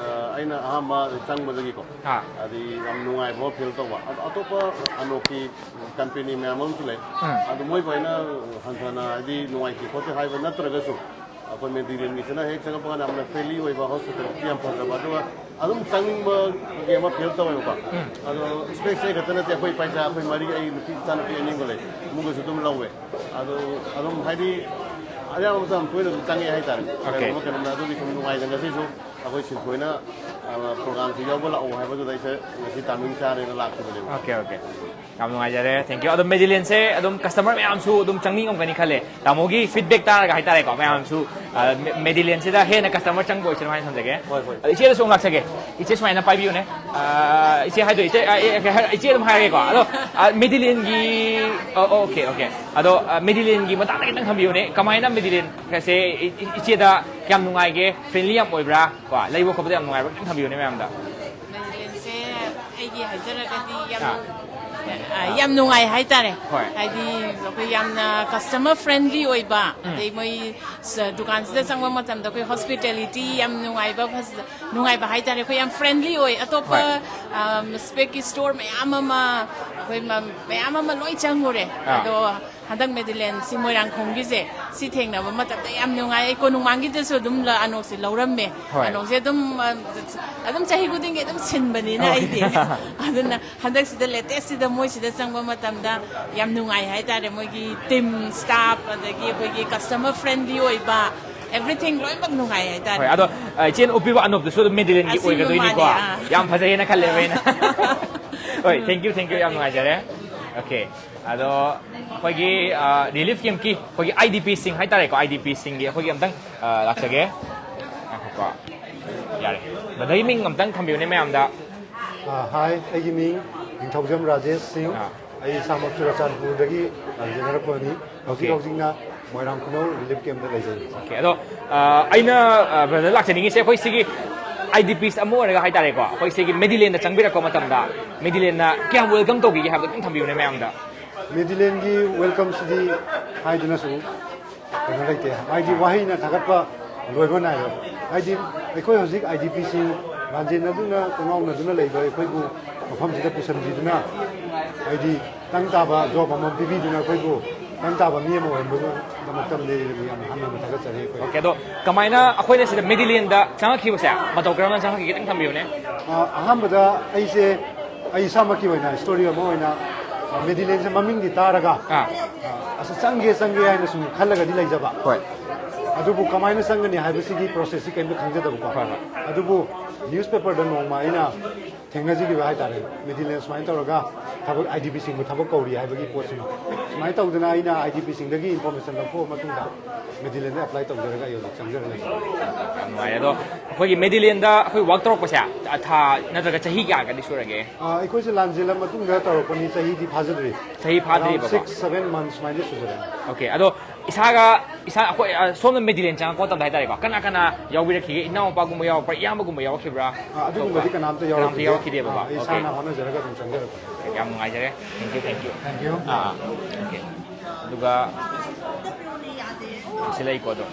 S9: ꯑꯩꯅ ꯑꯍꯥꯟꯕ ꯆꯪꯕꯗꯒꯤꯀꯣ ꯍꯥꯏꯗꯤ ꯌꯥꯝ ꯅꯨꯡꯉꯥꯏꯕ ꯑꯃ ꯐꯤꯜ ꯇꯧꯕ ꯑꯇꯣꯞꯄ ꯑꯅꯣꯛꯀꯤ ꯀꯝꯄꯦꯅꯤ ꯃꯌꯥꯝ ꯑꯃꯁꯨ ꯂꯩ ꯑꯗꯨ ꯃꯣꯏꯕꯨ ꯑꯩꯅ ꯍꯟꯊꯅ ꯍꯥꯏꯗꯤ ꯅꯨꯡꯉꯥꯏꯇꯦ ꯈꯣꯠꯇꯦ ꯍꯥꯏꯕ ꯅꯠꯇ꯭ꯔꯒꯁꯨ ꯑꯩꯈꯣꯏ ꯃꯦꯗꯤꯂꯦꯟꯒꯤꯁꯤꯅ ꯍꯦꯛ ꯆꯪꯉꯛꯄ ꯀꯥꯟꯗ ꯌꯥꯝꯅ ꯐ꯭ꯔꯦꯟꯂꯤ ꯑꯣꯏꯕ ꯍꯣꯁꯄꯤꯇꯥലിꯇꯤ ꯌꯥꯝ ꯐꯖꯕ ꯑꯗꯨꯒ ꯑꯗꯨꯝ ꯆꯪꯅꯤꯡꯕꯒꯤ ꯑꯃ ꯐꯤꯜ ꯇꯧꯋꯦꯕꯀꯣ ꯑꯗꯣ ꯁ꯭ꯄꯦꯛꯁ ꯑꯩ ꯈꯛꯇ ꯅꯠꯇꯦ ꯑꯩꯈꯣꯏ ꯄꯩꯁꯥ ꯑꯩꯈꯣꯏ ꯃꯔꯤ ꯑꯩ ꯏꯆꯥꯅꯨꯄꯤ ꯑꯅꯤꯒ ꯂꯩ ꯃꯨꯒꯁꯨ ꯑꯗꯨꯝ ꯂꯧꯋꯦ ꯑꯗꯣ ꯑꯗꯨꯝ ꯍꯥꯏꯗꯤ ꯑꯌꯥꯝꯕ ꯃꯇꯝ ꯇꯣꯏꯅ ꯑꯗꯨꯝ ꯆꯪꯉꯦ ꯍꯥꯏꯇꯥꯔꯦ ꯀꯩꯅꯣꯝꯗ ꯑꯗꯨꯒꯤ ꯁꯨꯝ ꯅꯨꯡꯉꯥꯏꯗꯅ ꯉꯁꯤꯁꯨ ꯑꯩꯈꯣꯏ ꯁꯤꯟꯊꯣꯏꯅ ꯄ꯭ꯔꯣꯒ꯭ꯔꯥꯝꯁꯤ ꯌꯥꯎꯕ ꯂꯥꯛꯑꯣ ꯍꯥꯏꯕꯗꯨꯗ ꯑꯩꯁꯦ ꯉꯁꯤ ꯇꯥꯃꯤꯡ ꯆꯥꯔꯦꯅ ꯂꯥꯛꯈꯤꯕꯅꯦꯕ
S7: ꯑꯣꯀꯦ ꯌꯥꯝ ꯅꯨꯡꯉꯥꯏꯖꯔꯦ ꯊꯦꯡꯛ ꯌꯨ ꯑꯗꯨꯝ ꯃꯦꯗꯤꯂꯦꯟꯁꯦ ꯑꯗꯨꯝ ꯀꯁꯇꯃꯔ ꯃꯌꯥꯝꯁꯨ ꯑꯗꯨꯝ ꯆꯪꯅꯤꯡꯉꯝꯒꯅꯤ ꯈꯜꯂꯦ ꯇꯥꯃꯣꯒꯤ ꯐꯤꯗꯕꯦꯛ ꯇꯥꯔꯒ ꯍꯥꯏꯇꯥꯔꯦꯀꯣ ꯃꯌꯥꯝꯁꯨ ꯃꯦꯗꯤꯂꯦꯟꯁꯤꯗ ꯍꯦꯟꯅ ꯀꯁꯇꯃꯔ ꯆꯪꯕ ꯑꯣꯏꯁꯅꯨ ꯍꯥꯏꯅ ꯊꯝꯖꯒꯦ ꯑꯗꯣ ꯏꯆꯦꯗꯁꯨ ꯑꯃꯨꯛ ꯂꯥꯛꯆꯒꯦ ꯏꯆꯦ ꯁꯨꯃꯥꯏꯅ ꯄꯥꯏꯕꯤꯌꯨꯅꯦ ꯏꯆꯦ ꯍꯥꯏꯗꯣ ꯏꯆꯦ ꯑꯗꯨꯝ ꯍꯥꯏꯔꯒꯦꯀꯣ ꯑꯗꯣ ꯃꯦꯗꯤꯂꯦꯟꯒꯤ ꯑꯣꯀꯦ ꯑꯗꯣ ꯃꯦꯗꯤꯂꯦꯟꯒꯤ ꯃꯇꯥꯡꯗ ꯈꯤꯇꯪ ꯊꯝꯕꯤꯌꯨꯅꯦ ꯀꯃꯥꯏꯅ ꯃꯦꯗꯤꯂꯦꯟꯁꯦ ꯏꯆꯦꯗ ꯀꯌꯥꯝ ꯅꯨꯡꯉꯥꯏꯒꯦ ꯐ꯭ꯔꯦꯟꯂꯤ ꯌꯥꯝ ꯑꯣꯏꯕ꯭ꯔꯥ ꯀꯣ ꯂꯩꯕ ꯈꯣꯠꯄꯗ ꯌꯥꯝ ꯅꯨꯡꯉꯥꯏꯕ꯭ꯔꯥ ꯈꯤꯇꯪ ꯊꯝꯕꯤꯌꯨꯅꯦ ꯃꯌꯥꯝꯗ
S10: ꯃꯦꯗꯤꯂꯦꯟꯁꯦ ꯑꯩꯒꯤ ꯍꯥꯏꯖꯔꯒꯗꯤ ꯌꯥꯝ ꯅꯨꯡꯉꯥꯏ ꯍꯥꯏꯇꯥꯔꯦ ꯍꯥꯏꯗꯤ ꯑꯩꯈꯣꯏ ꯌꯥꯝꯅ ꯀꯁꯇꯃꯔ ꯐ꯭ꯔꯦꯟꯂꯤ ꯑꯣꯏꯕ ꯑꯗꯩ ꯃꯣꯏ ꯗꯨꯀꯥꯟꯁꯤꯗ ꯆꯪꯕ ꯃꯇꯝꯗ ꯑꯩꯈꯣꯏ ꯍꯣꯁꯄꯤꯇꯦꯂꯤꯇꯤ ꯌꯥꯝ ꯅꯨꯡꯉꯥꯏꯕ ꯍꯥꯏꯇꯥꯔꯦ ꯑꯩꯈꯣꯏ ꯌꯥꯝ ꯐ꯭ꯔꯦꯟꯂꯤ ꯑꯣꯏ ꯑꯇꯣꯞꯄ ꯁ꯭ꯄꯦꯛꯀꯤ ꯁ꯭ꯇꯣꯔ ꯃꯌꯥꯝ ꯑꯃ ꯑꯩꯈꯣꯏ ꯃꯌꯥꯝ ꯑꯃ ꯂꯣꯏ ꯆꯪꯉꯨꯔꯦ ꯑꯗꯣ ꯍꯟꯗꯛ ꯃꯦꯗꯤꯂꯦꯟ ꯁꯤ ꯃꯣꯏꯔꯥꯡꯈꯣꯝꯒꯤꯁꯦ ꯁꯤ ꯊꯦꯡꯅꯕ ꯃꯇꯝꯗ ꯌꯥꯝ ꯅꯨꯡꯉꯥꯏ ꯑꯩ ꯀꯣꯅꯨꯡꯃꯥꯡꯒꯤꯗꯁꯨ ꯑꯗꯨꯝ ꯑꯅꯣꯛꯁꯦ ꯂꯧꯔꯝꯃꯦ ꯑꯅꯣꯛꯁꯦ ꯑꯗꯨꯝ ꯆꯍꯤ ꯈꯨꯗꯤꯡꯒꯤ ꯑꯗꯨꯝ ꯁꯤꯟꯕꯅꯤꯅ ꯑꯩꯗꯤ ꯑꯗꯨꯅ ꯍꯟꯗꯛꯁꯤꯗ ꯂꯦꯇꯦꯁꯁꯤꯗ ꯃꯣꯏꯁꯤꯗ ꯆꯪꯕ ꯃꯇꯝꯗ ꯌꯥꯝ ꯅꯨꯡꯉꯥꯏ ꯍꯥꯏꯇꯥꯔꯦ ꯃꯣꯏꯒꯤ ꯇꯤꯝ ꯁ꯭ꯇꯥꯐ ꯑꯗꯒꯤ ꯑꯩꯈꯣꯏꯒꯤ ꯀꯁꯇꯃꯔ ꯐ꯭ꯔꯦꯟꯂꯤ ꯑꯣꯏꯕ everything ꯂꯣꯏꯅꯃꯛ ꯅꯨꯡꯉꯥꯏ ꯍꯥꯏꯇꯥꯔꯦ
S7: ꯍꯣꯏ ꯑꯗꯣ ꯏꯆꯦꯅ ꯎꯞꯄꯤꯕ ꯑꯅꯣꯞꯇꯨꯁꯨ ꯑꯗꯨꯝ ꯃꯦꯗꯤꯂꯦꯟꯒꯤ ꯑꯣꯏꯒꯗꯣꯏꯅꯤꯀꯣ ꯌꯥꯝ ꯐꯖꯩꯅ ꯈꯜꯂꯦꯕ ꯑꯩꯅ ꯍꯣꯏ ꯊꯦꯡꯛ ꯌꯨ ꯌꯥꯝ ꯅꯨꯡꯉꯥꯏꯖꯔꯦ ꯑꯣꯀꯦ ꯑꯗꯣ ꯑꯩꯈꯣꯏꯒꯤ ꯔꯤꯂꯤꯐ ꯀꯦꯝꯞꯀꯤ ꯑꯩꯈꯣꯏꯒꯤ IDPꯁꯤꯡ ꯍꯥꯏꯇꯥꯔꯦꯀꯣ IDPꯁꯤꯡꯒꯤ ꯑꯩꯈꯣꯏꯒꯤ ꯑꯝꯇꯪ ꯂꯥꯛꯆꯒꯦ ꯉꯥꯏꯈꯣꯀꯣ ꯌꯥꯔꯦ ꯕ꯭ꯔꯗꯔꯒꯤ ꯃꯤꯡ ꯑꯝꯇꯪ ꯊꯝꯕꯤꯌꯨꯅꯦ ꯃꯌꯥꯝꯗ
S4: ꯍꯥꯏ ꯑꯩꯒꯤ ꯃꯤꯡ ꯅꯤꯡꯊꯧꯖꯝ ꯔꯥꯖꯦꯁ ꯁꯤꯡ ꯑꯩ ꯏꯁꯥꯃꯛ ꯆꯨꯔꯆꯥꯟꯄꯨꯔꯗꯒꯤ ꯂꯥꯛꯖꯔꯛꯄꯅꯤ ꯍꯧꯖꯤꯛꯅ ꯃꯣꯏꯔꯥꯡꯈꯣꯝ ꯔꯤꯂꯤꯐ ꯀꯦꯝꯞꯇ ꯂꯩꯖꯩ
S7: ꯑꯣꯀꯦ ꯑꯗꯣ ꯑꯩꯅ ꯕ꯭ꯔꯗꯔ ꯂꯥꯛꯆꯅꯤꯡꯉꯤꯁꯦ ꯑꯩꯈꯣꯏ ꯁꯤꯒꯤ IDPs ꯑꯃ ꯑꯣꯏꯔꯒ ꯍꯥꯏꯇꯥꯔꯦꯀꯣ ꯑꯩꯈꯣই ꯁꯤꯒꯤ ꯃꯦꯗꯤꯂꯦꯟꯗ ꯆꯪꯕꯤꯔꯛꯄ ꯃꯇꯝꯗ ꯃꯦꯗꯤꯂꯦꯟꯅ ꯀꯌꯥꯝ ꯋꯦꯜꯀꯝ ꯇꯧꯕꯤꯒꯦ ꯍꯥꯏꯕꯗꯣ ꯈꯤꯇꯪ ꯊꯝꯕꯤꯌꯨꯅꯦ ꯃꯌꯥꯝꯗ
S4: ꯃꯦꯗꯤꯂꯦꯟꯒꯤ ꯋꯦꯜꯀꯝꯁꯤꯗꯤ ꯍꯥꯏꯗꯨꯅꯁꯨ ꯀꯩꯅꯣ ꯂꯩꯇꯦ ꯍꯥꯏꯗꯤ ꯋꯥꯍꯩꯅ ꯊꯥꯒꯠꯄ ꯂꯣꯏꯕ ꯅꯥꯏꯔꯣꯏ ꯍꯥꯏꯗꯤ ꯑꯩꯈꯣꯏ ꯍꯧꯖꯤꯛ IDPꯁꯤꯡ ꯂꯥꯟꯖꯦꯟꯅꯗꯨꯅ ꯀꯉꯥꯎꯅꯗꯨꯅ ꯂꯩꯕ ꯑꯩꯈꯣꯏꯕꯨ ꯃꯐꯝꯁꯤꯗ ꯄꯨꯁꯤꯟꯕꯤꯗꯨꯅ ꯍꯥꯏꯗꯤ ꯇꯪ ꯇꯥꯕ ꯖꯣꯕ ꯑꯃ ꯄꯤꯕꯤꯗꯨꯅ ꯑꯩꯈꯣꯏꯕꯨ ꯇꯪ ꯇꯥꯕ ꯃꯤ ꯑꯃ ꯑꯣꯏꯍꯟꯕꯒꯤꯗꯃꯛꯇ ꯌꯥꯝ ꯍꯟꯅ ꯊꯥꯒꯠꯆꯔꯤ ꯑꯩꯈꯣꯏ
S7: ꯑꯣꯀꯦ ꯑꯗꯣ ꯀꯃꯥꯏꯅ ꯑꯩꯈꯣꯏꯅ ꯁꯤꯗ ꯃꯦꯗꯤꯂꯦꯟꯗ ꯆꯪꯉꯛꯈꯤꯕꯁꯦ ꯃꯇꯧ ꯀꯔꯝꯅ ꯆꯪꯉꯛꯈꯤꯒꯦ ꯈꯤꯇꯪ ꯊꯝꯕꯤꯌꯨꯅꯦ
S4: ꯑꯍꯥꯟꯕꯗ ꯑꯩ ꯏꯁꯥꯃꯛꯀꯤ ꯑꯣꯏꯅ ꯁ꯭ꯇꯣꯔꯤ ꯑꯃ ꯑꯣꯏꯅ ꯃꯦꯗꯤꯂꯦꯟꯁꯦ ꯃꯃꯤꯡꯗꯤ ꯇꯥꯔꯒ ꯆꯪꯒꯦ ꯍꯥꯏꯅ ꯁꯨꯝ ꯈꯜꯂꯒꯗꯤ ꯂꯩꯖꯕ ꯑꯗꯨꯕꯨ ꯀꯃꯥꯏꯅ ꯆꯪꯒꯅꯤ ꯍꯥꯏꯕꯁꯤꯒꯤ ꯄ꯭ꯔꯣꯁꯦꯁꯁꯤ ꯀꯩꯝꯇ ꯈꯪꯖꯗꯕꯀꯣ ꯑꯗꯨꯕꯨ newspaper da nong mai na thengna ji gi ba hai tare Medilane smai tawraga thabak IDP sing bu thabak kauri hai bagi pot sima smai tawdana aina IDP sing dagi information la pho matung da Medilane apply tawjaraga yo changjara lai
S7: mai ado khoi Medilane da khoi work torok pasa tha natraga chahi kya ga di surage
S4: khoi se lanjela matung da tarok pani chahi di phajadri ba 6-7 months mai di sujara
S7: okay ado isa khoi som Medilane chang ko tam dai tare ko kana yawi rakhi inau pa gum yaw pa yam gum yaw khibra
S4: adu gum di kanam ta yaw
S7: ki de ba
S4: isa na hona jaraga dum changjara
S7: yam ngai jare thank you okay duga silai ko do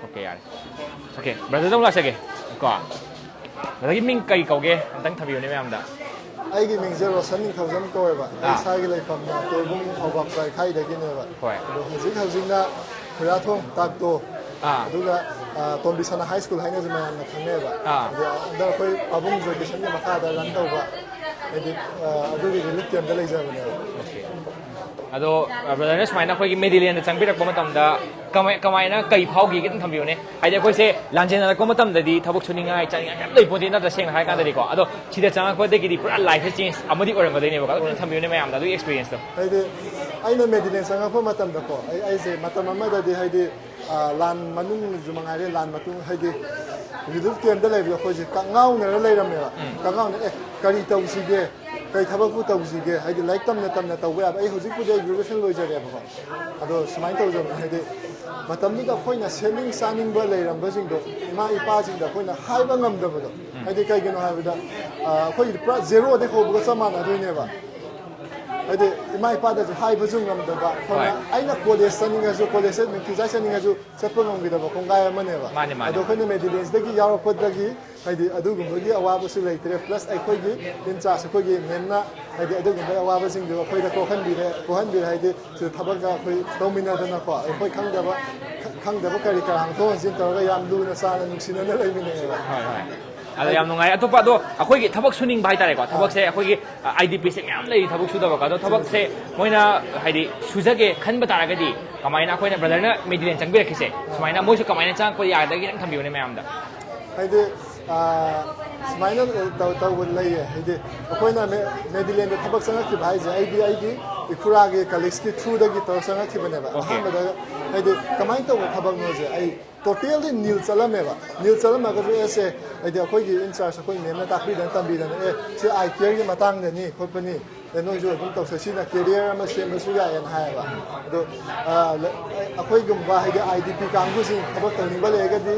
S7: okay yaar okay brother dong la sage ko brother gi ming kai kauge antang thabiu ne ma'am da
S11: ai gi ming zero Roshini khawjam ko ba ai sa gi lai pham na to bung awak sai khai da gi ne ba
S7: hoi
S11: do hajing na khura thong tak to aduga Tombisana high school haina jama na thane ba da koi abung education ni makha da ran to ba edi adugi lithium da lai ja ba ne
S7: okay ado brother smaina khoi gi Medilane changbirak ba matam da kamai na kai phau gi gi thambiu ne ai de khoi se lanjen na ko matam da di thabuk chuningai chang yam lei pon di na da seng hai ka da di ko ado chida chang ko de gi di pura life change amadi oram ga de ne ba ka thambiu ne mayam da du experience to
S11: ai de ai na Medilane sanga pho matam da ko ai se matam ma da di hai de lan manung jumangai re lan matung hai de ridul kem da lai bi khoi je ka ngau na lai ram ne ba ka ngau ne kari tau si ge kai thabak pu tau si ge hai de like tam na tau ba ai hojik pu de graduation loi jare ba ado smai tau jam hai de matam ni da khoi na selling saning ba lai ram ba jing do ma ipa jing da khoi na hai ba ngam da ba do hai de kai ge no hai ba da khoi pra zero de ko ba sama na do ne ba ai de ma ipa da hai ba jung ngam da ba khoi na ai na college saning ga jo college me ki jai saning ga jo chappa ngam gi da ba khong ga ma ne ba ado khoi na Medilane da gi yaw pa da gi hai de adu gum gi awa ba su lai tre plus ai khoi gi in cha sa khoi gi men na hai de adu gum ba awa ba sing do khoi da ko khan bi hai de su thabak ga khoi domina da na ko ai khoi khang da ba kari ka hang to jin to ga yam lu na sa na nusin na lai mi ne ba
S7: ada yam nungai atopa do akhoi gi thabak suning bai tare ko thabak se akhoi gi IDP se yam lei thabak su da ba ka do thabak se moina haidi sujage khan ba tara ga di kamaina akhoi na brother na Medilane changbe rakhi se sumaina moi su kamaina chang ko ya da gi nang thambiu ne mayam da
S11: hai de sumaina tau bun lai hai de akhoi na Medilane da thabak sanga ki bhai je ai gi ikhura ge college ki through da gi to sanga ki bane ba ha da hai de kamai to thabak no je ai totally nil salame ba nil salama ga ese ai de akhoi gi in charge akhoi ne na ta pri dan tambi dan se ai care gi matang ne ni khopani de no jo bun to se sina career ma se ma su ya yan hai ba do akhoi gum ba hai de IDP kang gu sing thabak to ni ba le ga di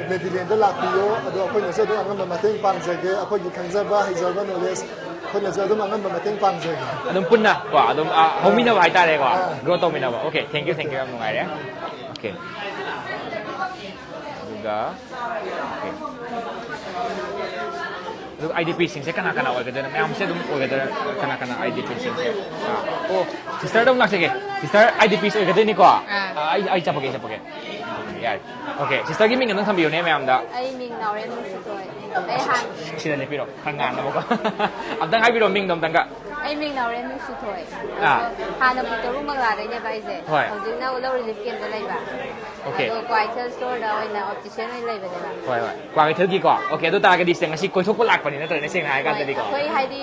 S11: Medilane da la piyo ado akhoi ne se do angam ma mateng pang je ge akhoi gi khangja ba hai ja ba knowledgeคนจะต้องมางั้นมาเต็งปังเลย
S7: อารมณ์ปุ่นนะกว่าอารมณ์เขามีนาวายตาเลยกว่ารู้ตัวมีนาวาโอเค thank you ครับนุ่งไงเนี่ยโอเคjuga oke itu IDP sing saya kana wa gadana me amse dum wa gadana kana IDP sing oh sister dong nak sege sister IDP sing gadani ko ai chapage ya oke sister gi ming nang thambiu ne me amda
S8: ai ming naw re nu si toi ai han
S7: sila le piro hangan na ko amdang ai piro ming dom tanga
S8: ai ming naw re nu si toi han na bu toru magla de ne bai je hojing na ulo relief camp da lai ba oke kwai thel store da oi na optician oi lai ba de ba
S7: hoi kwai thel gi ko oke do ta ga di seng asi koi thok lak pa ni na ne seng hai ga de ko
S8: koi hai di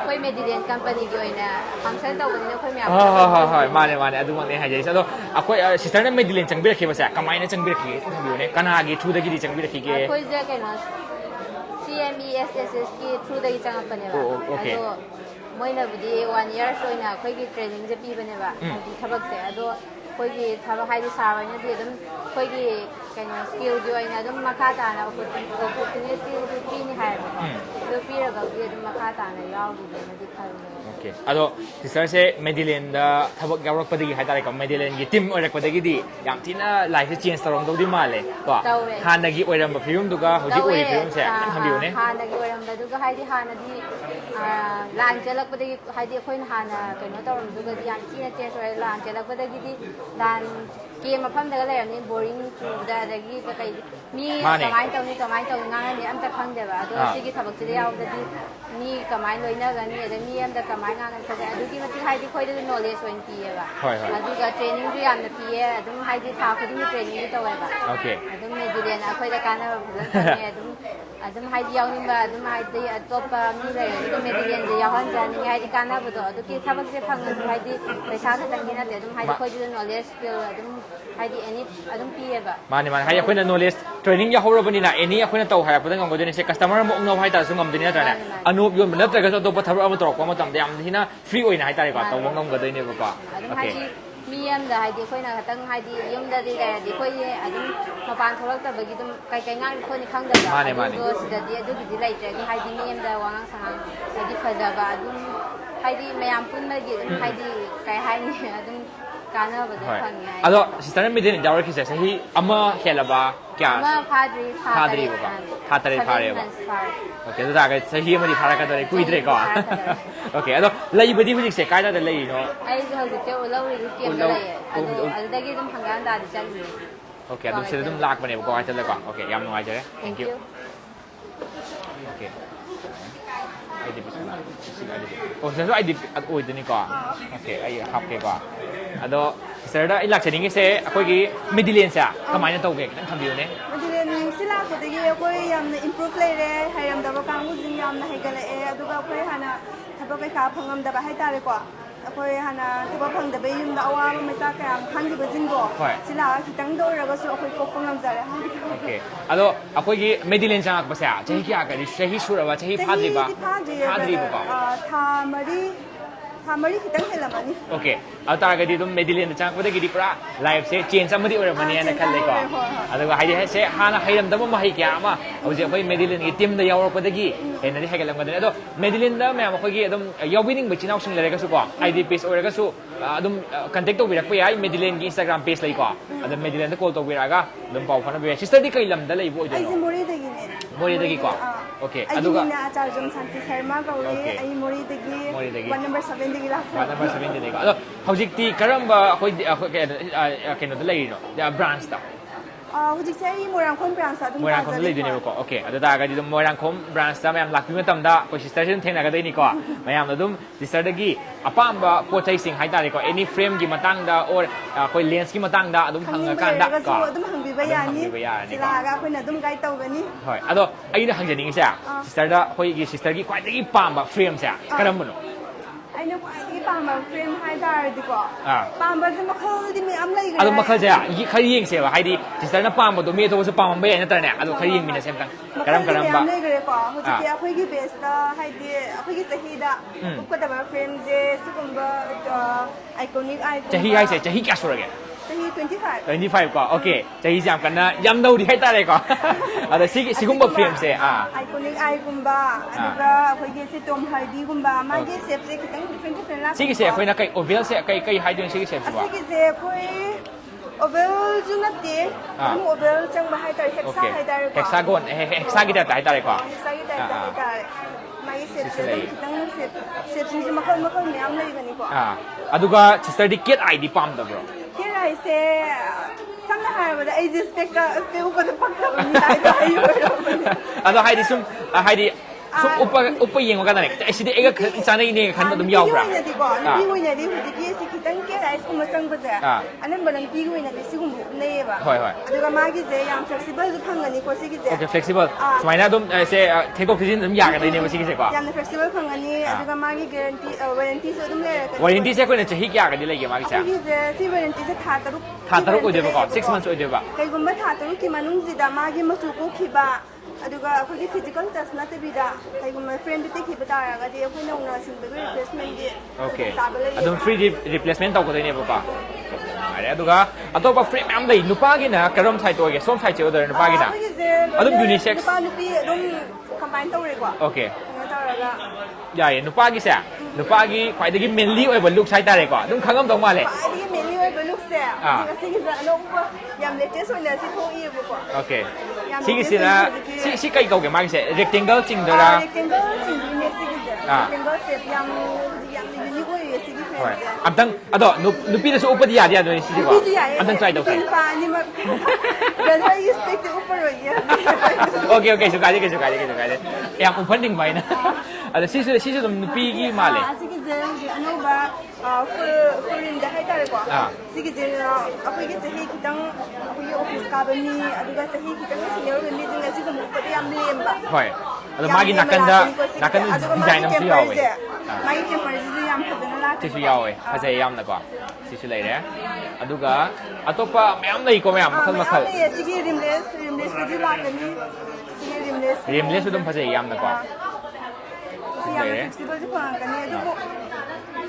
S8: koi Medilane company gi oi na function ta ba ni koi me
S7: hoi mane adu mane hai je so akoi sister na Medilane chang bi rakhi ba sa kamai na chang bi rakhi thambiu ne kana gi thu da gi di chang bi rakhi ge
S8: koi ja ke na CMESSS ki through da gi chang pa ne ba ado moina budi 1 year soina koi gi training je pi ba ne ba di thabak se ado koi gi thabak hai di sa ba ne di dum koi gi kaino skill gi oi na dum makha ta na opportunity pi ni hai ba do pi ra ga di dum makha ta na yaw gi ne di khal ne
S7: okay ado sister se Medilane da thabak gawrak padagi hai tare ko Medilane gi team orak padagi di yam thina life change tarong do di male ko hanagi oiram ba film duga hoji oi film se thambiu ne
S8: hanagi oiram da duga hai di hanadi lan jalak padagi hai di khoi hana kaino tarom duga di yam thina change oi lan jalak padagi di lan
S12: ꯒꯦꯝ ꯃꯐꯝꯗꯒ ꯂꯩꯔꯝꯅꯤ ꯕꯣꯔꯤꯡ ꯆꯨꯕꯗ ꯑꯗꯒꯤ ꯀꯩ ꯃꯤ ꯀꯃꯥꯏꯅ ꯇꯧꯅꯤ ꯉꯥꯡꯅꯅꯤ ꯑꯝꯇ ꯈꯪꯗꯦꯕ ꯑꯗꯣ ꯁꯤꯒꯤ ꯊꯕꯛꯁꯤꯗ ꯌꯥꯎꯕꯗꯗꯤ ꯃꯤ ꯀꯃꯥꯏꯅ ꯂꯣꯏꯅꯒꯅꯤ ꯑꯗꯩ ꯃꯤ ꯑꯃꯗ ꯀꯃꯥꯏꯅ ꯉꯥꯡꯒꯅꯤ ꯈꯣꯠꯀꯅꯤ ꯑꯗꯨꯒꯤ ꯃꯇꯤꯛ ꯍꯥꯏꯗꯤ ꯑꯩꯈꯣꯏꯗꯁꯨ ꯅꯣꯂꯦꯖ ꯑꯣꯏꯅ ꯄꯤꯌꯦꯕ ꯑꯗꯨꯒ ꯇ꯭ꯔꯦꯅꯤꯡꯁꯨ ꯌꯥꯝꯅ ꯄꯤꯌꯦ ꯑꯗꯨꯝ ꯍꯥꯏꯗꯤ ꯊꯥ ꯈꯨꯗꯤꯡꯒꯤ ꯇ꯭ꯔꯦꯅꯤꯡꯁꯨ ꯇꯧꯋꯦꯕ ꯑꯗꯨꯝ ꯃꯦꯗꯤꯂꯦꯟ ꯑꯩꯈꯣꯏꯗ ꯀꯥꯟꯅꯕ ꯐꯖꯅ ꯐꯪꯉꯦ ꯑꯗꯨꯝ ꯍꯥꯏꯗꯤ ꯌꯥꯎꯅꯤꯡꯕ ꯑꯗꯨꯝ ꯍꯥꯏꯗꯤ ꯑꯇꯣꯞꯄ ꯃꯤ ꯂꯩꯔꯁꯨ ꯑꯗꯨꯝ ꯃꯦꯗꯤꯂꯦꯟꯁꯦ ꯌꯥꯎꯍꯟꯖꯅꯤꯡꯉꯦ ꯍꯥꯏꯗꯤ ꯀꯥꯟꯅꯕꯗꯣ ꯑꯗꯨꯒꯤ ꯊꯕꯛꯁꯦ ꯐꯪꯉꯁꯨ ꯍꯥꯏꯗꯤ ꯄꯩꯁꯥ ꯈꯛꯇꯪꯒꯤ ꯅꯠꯇꯦ ꯑꯗꯨꯝ ꯍꯥꯏꯗꯤ ꯑꯩꯈꯣꯏꯗꯁꯨ ꯅꯣꯂꯦꯖ ꯁ꯭ꯀꯤꯜ ꯑꯗꯨꯝ ꯍꯥꯏꯗꯤ ꯑꯦꯅꯤ ꯑꯗꯨꯝ ꯄꯤꯌꯦꯕ
S7: ꯃꯥꯅꯤ ꯃꯥꯅꯤ ꯍꯥꯏꯗꯤ ꯑꯩꯈꯣꯏꯅ ꯅꯣꯂꯦꯖ ꯇ꯭ꯔꯦꯅꯤꯡ ꯌꯥꯎꯍꯧꯔꯕꯅꯤꯅ ꯑꯦꯅꯤ ꯑꯩꯈꯣꯏꯅ ꯇꯧ ꯍꯥꯏꯔꯛꯄꯗ ꯉꯝꯒꯗꯣꯏꯅꯤ ꯁꯦ ꯀꯁꯇꯃꯔ ꯑꯃ ꯑꯣꯛꯅꯕ ꯍꯥꯏꯇꯥꯔꯁꯨ ꯉꯝꯗꯣꯏꯅꯤ ꯅꯠꯇ꯭ꯔꯅꯦ ꯑꯅꯣꯞ ꯌꯣꯟꯕ ꯅꯠꯇ꯭ꯔꯒꯁꯨ ꯑꯇꯣꯞꯄ ꯊꯕꯛ ꯑꯃ ꯇꯧꯔꯛꯄ ꯃꯇꯝꯗ ꯌꯥꯝ ꯊꯤꯅ ꯐ꯭ꯔꯤ ꯑꯣꯏꯅ ꯍꯥꯏꯇꯥꯔꯦꯀꯣ ꯇꯧꯕ ꯉꯝꯒꯗꯣꯏꯅꯦꯕꯀꯣ
S12: ꯑꯗꯨꯝ ꯍꯥꯏꯗꯤ ꯃꯤ ꯑꯃꯗ ꯍꯥꯏꯗꯤ ꯑꯩꯈꯣꯏꯅ ꯈꯛꯇꯪ ꯍꯥꯏꯗꯤ ꯌꯨꯝꯗꯗꯤ ꯂꯩꯔꯗꯤ ꯑꯩꯈꯣꯏ ꯑꯗꯨꯝ ꯃꯄꯥꯟ ꯊꯣꯛꯂꯛꯇꯕꯒꯤ ꯑꯗꯨꯝ ꯀꯩ ꯉꯥꯡ ꯈꯣꯠꯅꯤ ꯈꯪꯗꯕ ꯑꯗꯨꯗꯣ ꯁꯤꯗꯗꯤ ꯑꯗꯨꯒꯤꯗꯤ ꯂꯩꯇ꯭ꯔꯦ ꯍꯥꯏꯗꯤ ꯃꯤ ꯑꯃꯗ ꯋꯥꯉꯥꯡ ꯁꯉꯥꯡ ꯍꯥꯏꯗꯤ ꯐꯖꯕ ꯑꯗꯨꯝ ꯍꯥꯏꯗꯤ ꯃꯌꯥꯝ ꯄꯨꯟꯕꯒꯤ ꯑꯗꯨꯝ ꯍꯥꯏꯗꯤ ꯀꯩ ꯍꯥꯏꯅꯤ ꯑꯗꯨꯝ ꯀꯥꯟꯅꯕꯗꯣ ꯐꯪꯉꯦ
S7: ꯑꯗꯣ ꯁꯤꯁꯇꯔꯅ ꯃꯦꯗꯤꯂꯦꯟ ꯌꯥꯎꯔꯛꯈꯤꯁꯦ ꯆꯍꯤ ꯑꯃ ꯍꯦꯜꯂꯕ ꯀꯌꯥ
S12: ꯑꯃ
S7: ꯐꯥꯗ꯭ꯔꯤꯕꯀꯣ ꯊꯥ 3 ꯐꯥꯔꯦꯕ ꯑꯣꯀꯦ ꯑꯗꯨ ꯇꯥꯔꯒꯗꯤ ꯆꯍꯤ ꯑꯃꯗꯤ ꯐꯥꯔꯛꯀꯗꯧꯔꯦ ꯀꯨꯏꯗ꯭ꯔꯦꯀꯣ ꯑꯣꯀꯦ ꯑꯗꯣ ꯂꯩꯕꯗꯤ ꯍꯧꯖꯤꯛꯁꯦ ꯀꯥꯏꯗ ꯂꯩꯔꯤꯅꯣ
S12: ꯑꯩꯁꯨ ꯍꯧꯖꯤꯛꯁꯦ ꯎꯂꯧꯔꯤꯗꯤ ꯀꯦꯝꯗ ꯂꯩꯌꯦ ꯑꯗꯣ ꯑꯗꯨꯗꯒꯤ ꯑꯗꯨꯝ ꯍꯪꯒꯥꯟꯗꯥꯗꯤ ꯆꯠꯂꯤꯌꯦ
S7: ꯑꯣꯀꯦ ꯑꯗꯨꯝ ꯁꯤꯗ ꯑꯗꯨꯝ ꯂꯥꯛꯄꯅꯦꯕꯀꯣ ꯍꯥꯏꯇꯥꯔꯦꯀꯣ ꯑꯣꯀꯦ ꯌꯥꯝ ꯅꯨꯡꯉꯥꯏꯖꯔꯦ ꯊꯦꯡꯛ ꯌꯨ ꯑꯣꯀꯦ ꯑꯣ ꯁꯤꯗꯁꯨ ꯑꯩꯗꯤ ꯑꯣꯏꯗꯣꯏꯅꯤꯀꯣ ꯑꯣꯀꯦ ꯑꯩ ꯍꯥꯞꯀꯦꯀꯣ ꯑꯗꯣ ꯁꯤꯁꯇꯔꯗ ꯑꯩ ꯂꯥꯛꯆꯅꯤꯡꯉꯤꯁꯦ ꯑꯩꯈꯣꯏꯒꯤ ꯃꯦꯗꯤꯂꯦꯟꯁꯦ ꯀꯃꯥꯏꯅ ꯇꯧꯒꯦ ꯈꯤꯇꯪ ꯊꯝꯕꯤꯌꯨꯅꯦ
S8: ꯃꯦꯗꯤꯂꯦꯟꯁꯤ ꯂꯥꯛꯄꯗꯒꯤ ꯑꯩꯈꯣꯏ ꯌꯥꯝꯅ ꯏꯝꯄ꯭ꯔꯨꯞ ꯂꯩꯔꯦ ꯍꯩꯔꯝꯗꯕ ꯀꯥꯡꯕꯨꯁꯤꯡ ꯌꯥꯝꯅ ꯍꯩꯒꯠꯂꯛꯑꯦ ꯑꯗꯨꯒ ꯑꯩꯈꯣꯏ ꯍꯥꯟꯅ ꯊꯕꯛ ꯀꯩꯀꯥ ꯐꯪꯉꯝꯗꯕ ꯍꯥꯏꯇꯥꯔꯦꯀꯣ ꯑꯩꯈꯣꯏ ꯍꯥꯟꯅ ꯊꯕꯛ ꯐꯪꯗꯕꯩ ꯌꯨꯝꯗ ꯑꯋꯥꯕ ꯃꯩꯆꯥꯛ ꯀꯌꯥ ꯈꯪꯈꯤꯕꯁꯤꯡꯗꯣ ꯁꯤ ꯂꯥꯛꯑꯒ ꯈꯤꯇꯪꯗ ꯑꯣꯏꯔꯒꯁꯨ ꯑꯩꯈꯣꯏ ꯀꯣꯛꯄ ꯉꯝꯖꯔꯦ
S7: ꯑꯣꯀꯦ ꯑꯗꯣ ꯑꯩꯈꯣꯏꯒꯤ ꯃꯦꯗꯤꯂꯦꯟ ꯆꯪꯉꯛꯄꯁꯦ ꯆꯍꯤ ꯀꯌꯥ ꯆꯍꯤ ꯁꯨꯔꯕ ꯆꯍꯤ ꯐꯥꯗ꯭ꯔꯤꯕ ꯐꯥꯗ꯭ꯔꯤꯕꯀꯣ
S8: ꯊꯥ ꯃꯔꯤ ꯈꯤꯇꯪ ꯍꯦꯜꯂꯝꯃꯅꯤ
S7: ओके अब तारगदी तुम मेडिलेन चांगपदगी पूरा लाइफ से चेंज अमदी ओरमनी है खल्लेको अदुगा हाइदि से हाना हैरमदब महि क्या अमा हौजे अखोय मेडिलेन की टीम द यावरपदगी हेनदि हेगलमगदने अदो मेडिलेन द मैम अखोयगी एकदम यावबिनिंग बचिनाव सिंग लेरेगसु को आईडी पेज ओरगसु अदुम कांटेक्ट तोबिरक याय मेडिलेन की इंस्टाग्राम पेज लैको अदो मेडिलेन द कॉल तोबिरागा अदुम पाव फन बे सिस्टर दि कै लमदा लैबो ओइदो
S8: आइजे मोरेदगिने
S7: मोरेदगी को ओके अदुगा
S8: आचार्यम शांति शर्मा कौरी आई मोरेदगी 1 नंबर 7 दगी लाख
S7: 1 नंबर 7 दगी अदो हौजिकती करम्बा अखोय केनो द लैरिनो ब्रांच दा
S8: हौजिकसे आई मोरांखोम ब्रांच अदुम
S7: मोरांखोम लैदुनेबको ओके अदो दागादि दम मोरांखोम ब्रांच दा मैम लाक्पि मतमदा कोइ सिस्टर सिन थेंनागदैनिको मैम दम सिस्टर दगी अपाम्बा पोचै सिंग हाइतारेको एनी फ्रेम की मतंगदा और कोइ लेंस की मतंगदा अदुम हंगकांदा को
S8: अदुम हंबिबा यानी सिलागा अखोइना अदुम गाइड तौगनी
S7: होय अदो अइना हंजनिंगसे सिस्टर दा होइगी सिस्टर की क्वाइदगी पाम्बा फ्रेम से करमबनो
S8: अइना क्वाइदगी पाम्बा फ्रेम हाइतारदिको पाम्बा से मखलदि मैम लैगरे
S7: अदो मखल से खरि येंगसेबा हाइदि सिस्टर ना पाम्बदो मे तोबसु पाम्बा याय नतरने अदो खरि येंगमिना सेमतंग करम करमबा
S8: लैगरेको होजिकि अखोइगी बेसदा हाइदि अखोइगी चहीदा उपकदबा फ्रेम जे सिगुंबा आइकॉनिक आइकॉन
S7: चही हाइसे चही क्या सुरगे
S8: 25
S7: को ओके चही जाम कन्ना याम दौरी हाइतारे को अदा सिगुंबा फ्रेम से
S8: आइकॉनिक आइगुंबा अदुगा अखोइगी से टॉम हार्डी गुंबा मागे शेप से खितंग डिफरेंट ला
S7: सिगी से अखोइना कै ओवेल से कै हाइदोन सिगी शेप से
S8: सिगी से अखोइ ओवेल जुनते ओवेल चंग हाइतारे हेक्सा हाइतारे को
S7: हेक्सागोन हेक्सा की टाइप हाइतारे को
S8: हेक्सा की टाइप हाइतारे मागे शेप से खितंग शेप से मखल मखल मैम लैगनी को
S7: अदुगा सिस्टर दी केट आईडी पाम दब्रो
S8: से समना हारबदा आई जस्ट टेक ऊपर पक्का हाइदा
S7: अदो हाइदी सुम हाइदी सुम ऊपर येंगो गदाने एसिदि एगा चानै ने खन दम यावब्रा
S8: ꯅꯨꯄꯤ ꯑꯣꯏꯅꯗꯤ ꯍꯧꯖꯤꯛꯀꯤ ꯑꯁꯤ ꯈꯤꯇꯪ ꯀꯦ ꯔꯥꯏꯁꯀꯨꯝꯕ ꯆꯪꯕꯁꯦ ꯑꯅꯝꯕꯅ ꯅꯨꯄꯤꯒꯤ ꯑꯣꯏꯅꯗꯤ ꯁꯤꯒꯨꯝꯕ ꯎꯞꯅꯩꯌꯦꯕ ꯑꯗꯨꯒ ꯃꯥꯒꯤꯁꯦ ꯌꯥꯝ ꯐ꯭ꯂꯦꯛꯁꯤꯕꯜꯁꯨ ꯐꯪꯒꯅꯤꯀꯣ ꯁꯤꯒꯤꯁꯦ
S7: ओके फ्लेक्सिबल सुमाइना अदुम से थेको फिजिन अदुम यागदैने सिगिसे को
S8: यामना फ्लेक्सिबल फंगनी अदुगा मागी गारंटी वारंटी से अदुम लेरक
S7: वारंटी से कोइना चही क्या गदि लैगे मागी से
S8: सी वारंटी से था तरुक
S7: ओइदेबा को 6 मंथ्स ओइदेबा
S8: कैगुंबा था तरुक की मनुंग जिदा मागी मचु को खिबा अदुगा अखोगी फिजिकल टच नतबिदा कैगुंबा फ्रेम दि तेखिबा तारगदि अखोइ नौना सिंबगे रिप्लेसमेंट दि
S7: ओके अदुम फ्री रिप्लेसमेंट तौगदैने बा अरे अदुगा अतोपा फ्रेम याम लै नुपागिना करम साइड ओगे सोम साइड ओदर नुपागिना अदुम यूनिसेक्स
S8: नुपा नुपी अदुम कंबाइन तौरेको
S7: ओके याय नुपागी से नुपागी ख्वाइदगी मेनली ओइबा लुक साइड तारेको अदुम खंगम दौ माले
S8: ख्वाइदगी मेनली ओइबा लुक से सिगी से अनोपा याम लेटेस्ट ओइना सि थोइएबको
S7: ओके सी कई कौगे मागी से रेक्टेंगल चिंगदरा
S8: रेक्टेंगल चिंगदिने सिगी से rectangle shape yam unique ओइए सिगी
S7: amtang ado nupi na su upad ya dia do si ko amtang try daw sai okay okay so kali yang upad ding mai na ada si dum nupi gi male
S8: sige je ano ba furin da hai tare ko sige je apoi ge sahi kitang apoi office ka ba ni aduga sahi kitang senior ni jing asi ko ko yam lem ba
S7: hoi ada magi nakanda design am si yawe
S8: magi temporary yam phadana la
S7: si su yawe phajai yam na ko si su lai re aduga atopa mayam lai ko mayam makhal
S8: sige rimless ko la ka ni sige
S7: rimless dum phajai yam na ko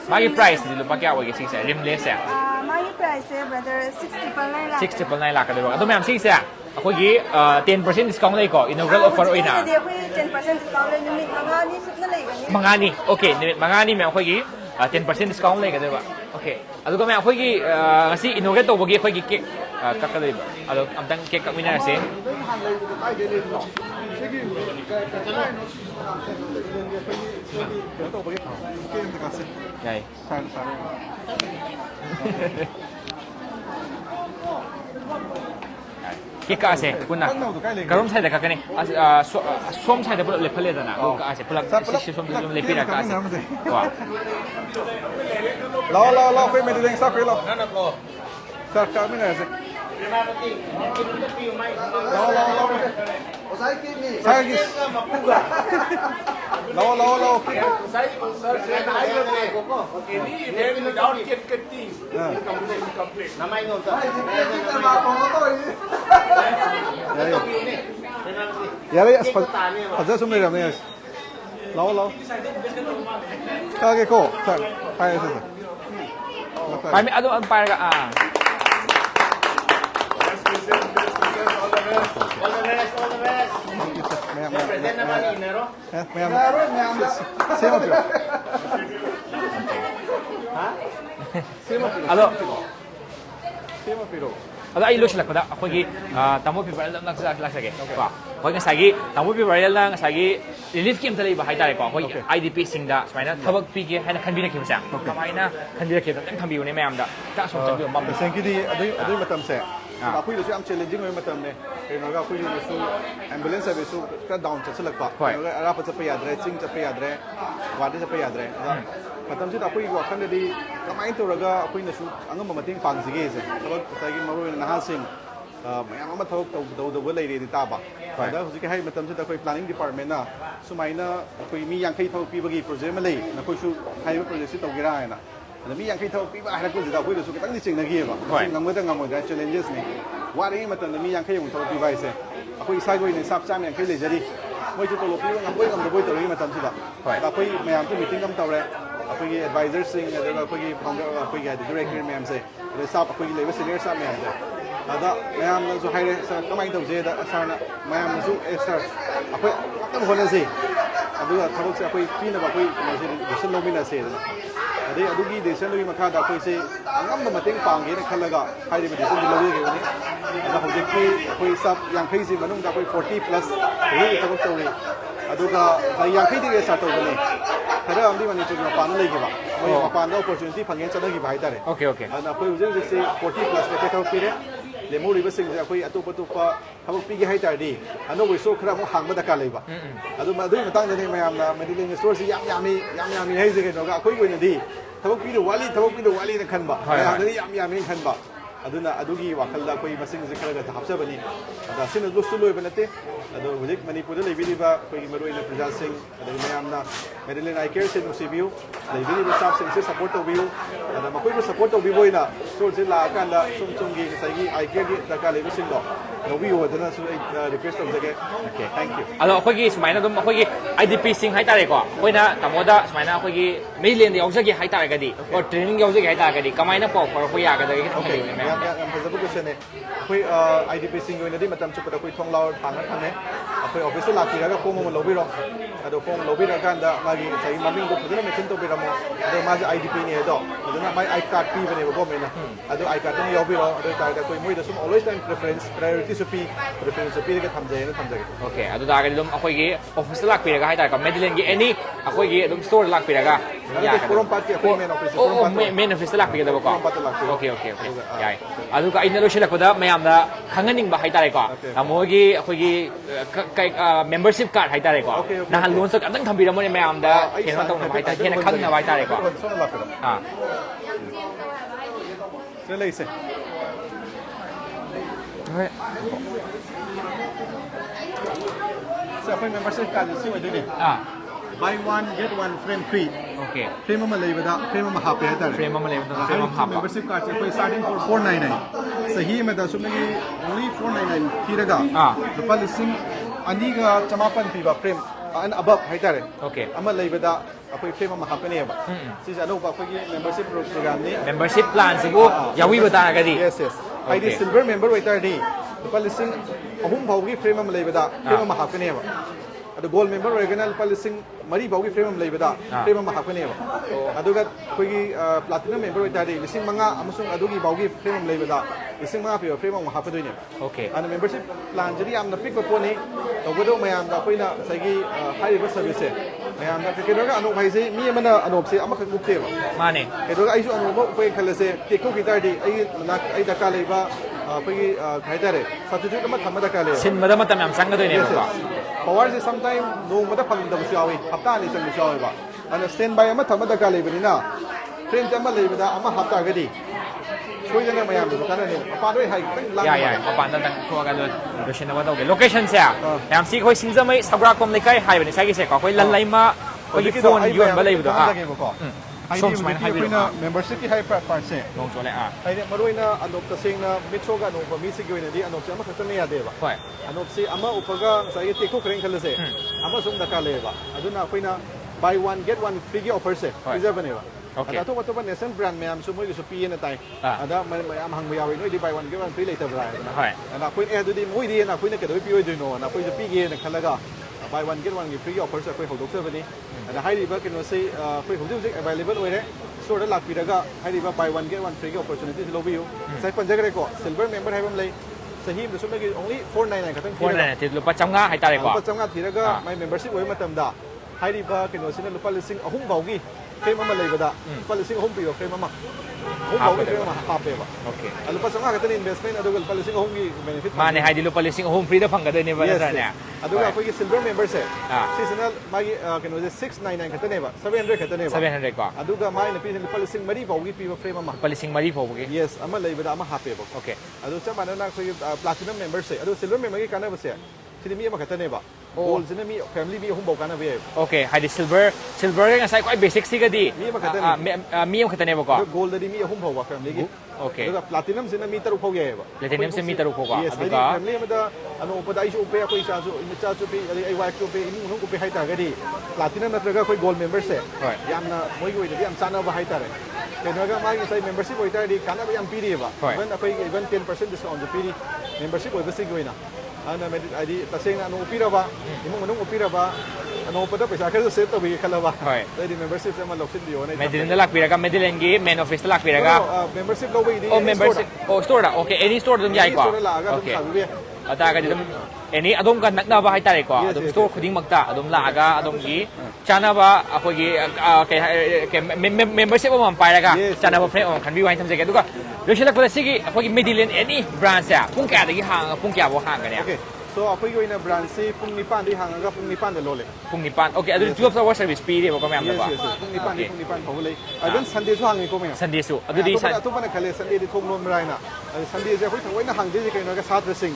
S7: magi price di lupa kya wagi sing sa rimless ya
S8: magi price brother
S7: 60 lakh da ado mayam sing sa akoi gi 10% discount lai ko inaugural offer oina
S8: 10% discount lai numit mangani sutna lai gani
S7: mangani okay numit mangani me akoi gi 10% discount lai ga da okay ado ko me akoi gi ngasi inaugurate to bagi akoi gi cake kakadai ba ado amtang cake kak mina se Yai. Kika ase punna karom sai da kakane som sai da pula lephale da na ka ase pula si som dum lepira ka ase wa
S6: lao koi Medilane sa koi lao na lo sa ka mi na ase lao osai ki ni sai ki lao
S9: Sai sponsor saya dah ayo ni koko. Okay ni dia without keti. Complete. Namai no ta.
S6: Yari aja sum le ramne lao ka ke ko sa pai sa
S7: pai mi ado an pai ga
S9: All the best. Present naman ni Nero.
S6: Sema piro.
S9: Ha?
S7: Sema piro. Ado ai losh lakda akoi gi tamo pi baral nak sage wa koi ga sagi tamo pi baral na sagi relief kim thalai ba hai tare ko koi IDP singda smaina thabak pi ge haina khanbi na kim sa kamaina khanbi na kim ta khambi ne mayam da ka som tam bi mam
S6: sen ki di adui matam se akoi lu am challenging oi matam ne keno ga akoi lu su ambulance service su ka down cha chalak ba ga ara pa cha pa yadre ching cha pa yadre wadi cha pa yadre matam si akoi wa khan di kamai to raga akoi na su angam mating pang sige se thabak ta gi maru na ha sing mayam ama thok do lai re di ta ba da hu ji hai matam si akoi planning department na sumaina akoi mi yang khai thok pi bagi project ma lai na koi su hai project si to gira na ada mi yang khai thok pi ba ha ko ji da koi su ka tang ni ching na gi ba ngam da challenges ni wa ri matam mi yang khai yung thok pi ba se akoi sai goi ne sap cham yang khai le jari moi chu to lo pi ngam boi ngam da boi to ri matam si da akoi mayam tu meeting ngam taw re akoi advisor sing da akoi founder akoi director mayam se da sap akoi le senior sap mayam se ada mayam na su hai re sa kamai to je da sa na mayam su sir akoi tam hona se adu thabak se akoi pi na ba akoi se decision lo mina se adai adugi decision lo makha da akoi se angam da mating pang ge na khalaga hai re decision lo ge ni ada hojek ki akoi sap yang khai si manung da akoi 40 plus ri thabak to ri aduga yang khai de sa to ni khara amdi mani chu na pan lai ge ba moi pan da opportunity phangen cha da gi bai ta re
S7: okay
S6: ana akoi ujeng se 40 plus ke thau pi re le mo ri ba sing se akoi atu thabak pi ge hai ta di ano we so khara mo hang ba da ka lai ba adu ma dui matang ne mayam na Medilane store si yam yami hai se ke no ga akoi go ne di thabak pi do wali na khan ba ya da yami khan ba aduna adugi wakal da koi masing se khara ga hapsa bani ada sin lu su loi banate adu hujik Manipur le bi ba koi maroi le Praja Singh adu mayam na Medilane I care se no sibiu le bi ba staff se support to biu ada makoi ko support to bi boina so se la kan da sum gi sai gi I care gi da ka le bi sing do no bi ho da su request of jage okay thank you
S7: alo akoi gi smaina dum akoi gi IDP sing hai tare ko koina tamoda smaina akoi gi Medilane de yaujagi hai tare ga di or training yaujagi hai tare ga di kamaina po ko ya ga da gi thong ni
S6: yang fazabu question ne koi IDP sing oi na di matam chu pa koi thong lao thang ne akoi office la ki ga ko mo lo bi ro ado ko lo bi ra kan da ma gi sai maming ko phudina me thin to bi ra mo ado ma ja IDP ni do ado na mai I card pi bane ko me na ado I card ni yo bi ro ado ta ga koi moi da sum always time preference priority su pi preference su pi ga tham jae na tham jae
S7: okay ado da ga dum akoi gi office la pi ga hai ta ka Medilane gi any ꯑꯩꯈꯣꯏꯒꯤ ꯑꯗꯨꯝ ꯁ꯭ꯇꯣꯔꯗ ꯂꯥꯛꯄꯤꯔꯒ
S6: ꯄꯣꯔꯣꯝꯄꯥꯠꯀꯤ ꯑꯩꯈꯣꯏ ꯃꯦꯟ office
S7: ꯃꯦꯟ ꯑꯣꯐꯤꯁꯇ ꯂꯥꯛꯄꯤꯒꯗꯕꯀꯣ
S6: ꯄꯣꯔꯣꯝꯄꯥꯠꯇ ꯂꯥꯛꯄꯤꯌꯣ
S7: okay ꯌꯥꯏ ꯑꯗꯨꯒ ꯑꯩꯅ ꯂꯣꯏꯁꯤꯜꯂꯛꯄꯗ ꯃꯌꯥꯝꯗ ꯈꯪꯍꯟꯅꯤꯡꯕ ꯍꯥꯏꯇꯥꯔꯦꯀꯣ ꯇꯥꯃꯣꯒꯤ ꯑꯩꯈꯣꯏꯒꯤ membership card ꯍꯥꯏꯇꯥꯔꯦꯀꯣ ꯅꯍꯥꯟ ꯂꯣꯟꯁ ꯑꯝꯇꯪ ꯊꯝꯕꯤꯔꯝꯃꯣꯅꯦ ꯃꯌꯥꯝꯗ ꯀꯩꯅꯣ ꯇꯧꯅꯕ ꯍꯥꯏꯇꯥꯔꯦ ꯍꯦꯟꯅ ꯈꯪꯅꯕ ꯍꯥꯏꯇꯥꯔꯦꯀꯣ
S6: ꯂꯩꯁꯦ
S7: ꯍꯣꯏ
S6: ꯁꯦ ꯑꯩꯈꯣꯏ membership card ꯁꯤ ꯑꯣꯏꯗꯣꯏꯅꯦ buy one get one frame free
S7: okay
S6: frame ama leibada frame ama hape haitare
S7: frame ama leibada frame ama hapa
S6: membership card se koi starting for 499 sahi me da sumagi only 499 thiraga lupa lising aniga chamapan piba frame and above haitare
S7: okay
S6: ama leibada akoi frame ama hape ne ba si ja no ba koi membership program ni
S7: membership plan sibu yawi bata gadi
S6: yes I di silver member haitare di lupa lising ahum bhaugi frame ama leibada frame ama hape ne ba ado gold member oigana lupa lising mari baugi frame ama leibada frame ama hakane ba aduga koigi platinum member oitari lising manga amasung adugi baugi frame ama leibada lising manga pe frame ama hapadoine
S7: okay
S6: and membership plan jari amna pick up poni togodo mayam da koina sagi high river service mayam da kedoga anu bhaise mi amana anop se ama khak mukte ba
S7: mane
S6: kedoga aisu anu bo koi khalase teko kitadi ai da ka leiba koigi haitare substitute ama thamada ka le
S7: sin mada matam yam sangadoine ba
S6: power se sometime no mada phangda busiawi hapta ni sang busiawi ba and stand by ama thamada ka lebani na friend ama lebada ama hapta gadi soidana mayam du kana ne apa doi hai lang
S7: ya apa dan thoga do location wa doge location se yam si khoi Singjamei Saugaijam Leikai hai bani sai se ko khoi lan laima khoi phone yon ba leibu do
S6: Som smain hai bina membership ki hai part se
S7: nong chole
S6: hai ne maroina anop ta singna mitsoga no ba mi sig yoina di anop se ama khatane ya de ba
S7: hoi
S6: anop se ama upaga sai te ko kren khale se ama sum da ka le ba aduna koina buy one get one free gi offer se reserve ne ba ada to to nation brand mayam su moi su pi na tai ada mayam hang yawi noi di buy one get one free later bra
S7: hoi
S6: ana koin e du di moi di na koina ke do pi oi do no na koi su pi gi na khalaga buy one get one gi free offer se koi hodok se bani ada hai riba kino se koi hodok se available oi re store la piraga hai riba buy one get one free gi opportunity se lobi yu sai panjagre ko silver member hai bam lei sahi me sum gi only 499 khatang
S7: 499 ti lupa chamnga hai tare ko
S6: lupa chamnga thiraga my membership oi matam da hai riba kino sina lupa lising ahum baugi frame ama leibada lupa lising ahum piyo frame ama ahum baugi frame ama hape ba
S7: okay
S6: lupa chamnga khatani investment aduga lupa lising ahum gi benefit
S7: mane hai di lupa lising ahum free da phangada ne ba na ne
S6: aduga akoi silver member se seasonal magi kino je 699 khatane ba 700 khatane ba
S7: 700 ko
S6: aduga mai na pi lupa lising mari baugi pi frame ama
S7: lupa lising mari baugi
S6: yes ama leibada ama hape ba
S7: okay
S6: adu chamana na koi platinum member se adu silver member gi kana ba se sini mi ama khatane ba gold sini mi family mi hum bau kana ba
S7: okay hai di silver ga ngasai koi basic si ga di
S6: mi ama khatane
S7: mi ama khatane ba ko
S6: gold di mi hum bau ba family gi
S7: okay
S6: adu platinum sini mi taru phau ye ba
S7: platinum se mi taru phau ba
S6: adu ga family ma da anu pada ai su pe koi sa su cha su pe ai wife su pe ini nu ko pe hai ta ga di platinum na traga koi gold member se yamna moi gi di yam chana ba hai ta re kenaga mai sai membership oi ta di kana ba yam pi ri ba even akoi even 10% discount pi ri membership oi ba sig goina ana med id taseng anu pi ra ba imong manung pi ra ba anu pada paisa kha save to bi khala ba di membership se ma loksin di ona
S7: Medilane lak piraga Medilane gi main office lak piraga
S6: membership lo bi di
S7: membership store da okay any store dum jai ko okay ata ga dum any adom ka nakna ba hai tare ko adom store khuding makta adom la aga adom gi chana ba akoi gi membership am pairaga chana ba friend khan bi wai tham je ga duka loshilak pala sigi akoi gi Medilane any brand sa pung kya da gi hang pung kya bo hang ga ne
S6: okay so akoi gi na brand se pung nipan di hang ga pung nipan de lole
S7: pung nipan okay adu 12 hour service pi de ba kam ba
S6: pung nipan phau le adan sunday su hang ko me
S7: sunday su adu di san
S6: atu bana khale sunday di thong lom rai na sunday je khoi thoi na hang je kai na ga sat sing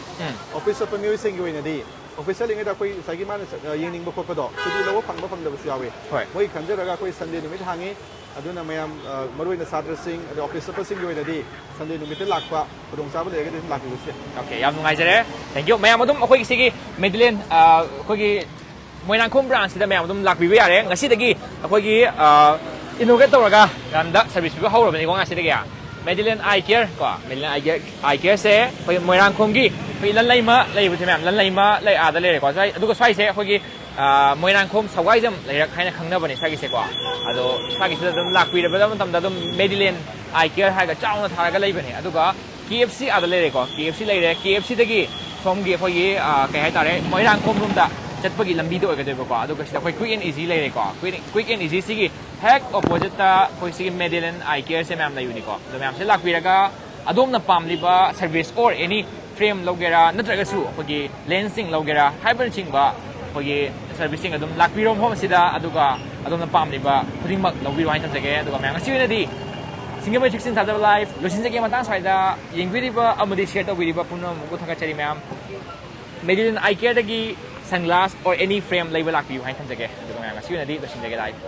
S6: office of music gi na di official inga da koi sagi man yingning ba khop do sudi lo phang ba phang da bu yawe moi khanje raga koi sunday numit hangi aduna mayam maroi na sadra sing ado office of sing gi na di sunday numit lakpa podong sa ba le ga di lakki bu se
S7: okay yam ngai jare thank you mayam adum akoi sigi Medilane akoi gi Moirangkhom branch sida mayam adum lakbi ba yare ngasi dagi akoi gi innovate tawraga ganda service bi hawrabani ko ngasi dagi Medilane eye care ko Medilane eye care se koi Moirangkhom gi koi lan laima leibu se mayam lan laima lai ada le ko sai aduga sai se akoi gi Moirangkhom Sougaijam Leikai haina khangnabani sagi se ko ado sagi sida dum lakpi da matam da dum Medilane eye care ha ga chauna tharaga leibani aduga KFC ada le ko KFC leire KFC dagi somgi akoi gi kai hai tare Moirangkhom room da ꯆꯠꯄꯒꯤ ꯂꯝꯕꯤꯗ ꯑꯣꯏꯒꯗꯣꯏꯕꯀꯣ ꯑꯗꯨꯒ ꯁꯤꯗ ꯑꯩꯈꯣꯏ quick and easy ꯂꯩꯔꯦꯀꯣ quick and easy ꯁꯤꯒꯤ ꯍꯦꯛ ꯑꯣꯄꯣꯖꯤꯠꯇ ꯑꯩꯈꯣꯏ ꯁꯤꯒꯤ ꯃꯦꯗꯤꯂꯦꯟ ꯑꯥꯏ ꯀꯦꯌꯔꯁꯦ ꯃꯌꯥꯝ ꯂꯩꯕꯅꯤꯀꯣ ꯑꯗꯣ ꯃꯌꯥꯝꯁꯦ ꯂꯥꯛꯄꯤꯔꯒ ꯑꯗꯣꯝꯅ ꯄꯥꯝꯂꯤꯕ ꯁꯔꯚꯤꯁ ꯑꯣꯔ ꯑꯦꯅꯤ ꯐ꯭ꯔꯦꯝ ꯂꯧꯒꯦꯔꯥ ꯅꯠꯇ꯭ꯔꯒꯁꯨ ꯑꯩꯈꯣꯏꯒꯤ ꯂꯦꯟꯁꯁꯤꯡ ꯂꯧꯒꯦꯔꯥ ꯍꯥꯏꯕꯅꯆꯤꯡꯕ ꯑꯩꯈꯣꯏꯒꯤ ꯁꯔꯚꯤꯁꯁꯤꯡ ꯑꯗꯨꯝ ꯂꯥꯛꯄꯤꯔꯣ ꯃꯐꯝ ꯑꯁꯤꯗ ꯑꯗꯨꯒ ꯑꯗꯣꯝꯅ ꯄꯥꯝꯂꯤꯕ ꯈꯨꯗꯤꯡꯃꯛ ꯂꯧꯕꯤꯔꯣ ꯍꯥꯏꯅ ꯊꯝꯖꯒꯦ ꯑꯗꯨꯒ ꯃꯌꯥꯝ ꯉꯁꯤ ꯑꯣꯏꯅꯗꯤ ꯁꯤꯡꯖꯃꯩ 16 ꯊꯥꯗꯕ ꯂꯥꯏꯐ ꯂꯣꯏꯁꯤꯟꯖꯒꯦ ꯃꯇꯥꯡ ꯁ꯭ꯋꯥꯏꯗ ꯌꯦꯡꯕꯤꯔꯤꯕ ꯑꯃꯗꯤ ꯁꯤꯌꯔ ꯇꯧꯕꯤꯔꯤꯕ ꯄꯨꯝꯅꯃꯛꯄꯨ ꯊꯥꯒꯠꯆꯔꯤ ꯃꯌꯥꯝ Medilane eye care dagi sunglass or any frame label lakpiyu hain thamjage aduga mayam ngasi oinadi loisinjage live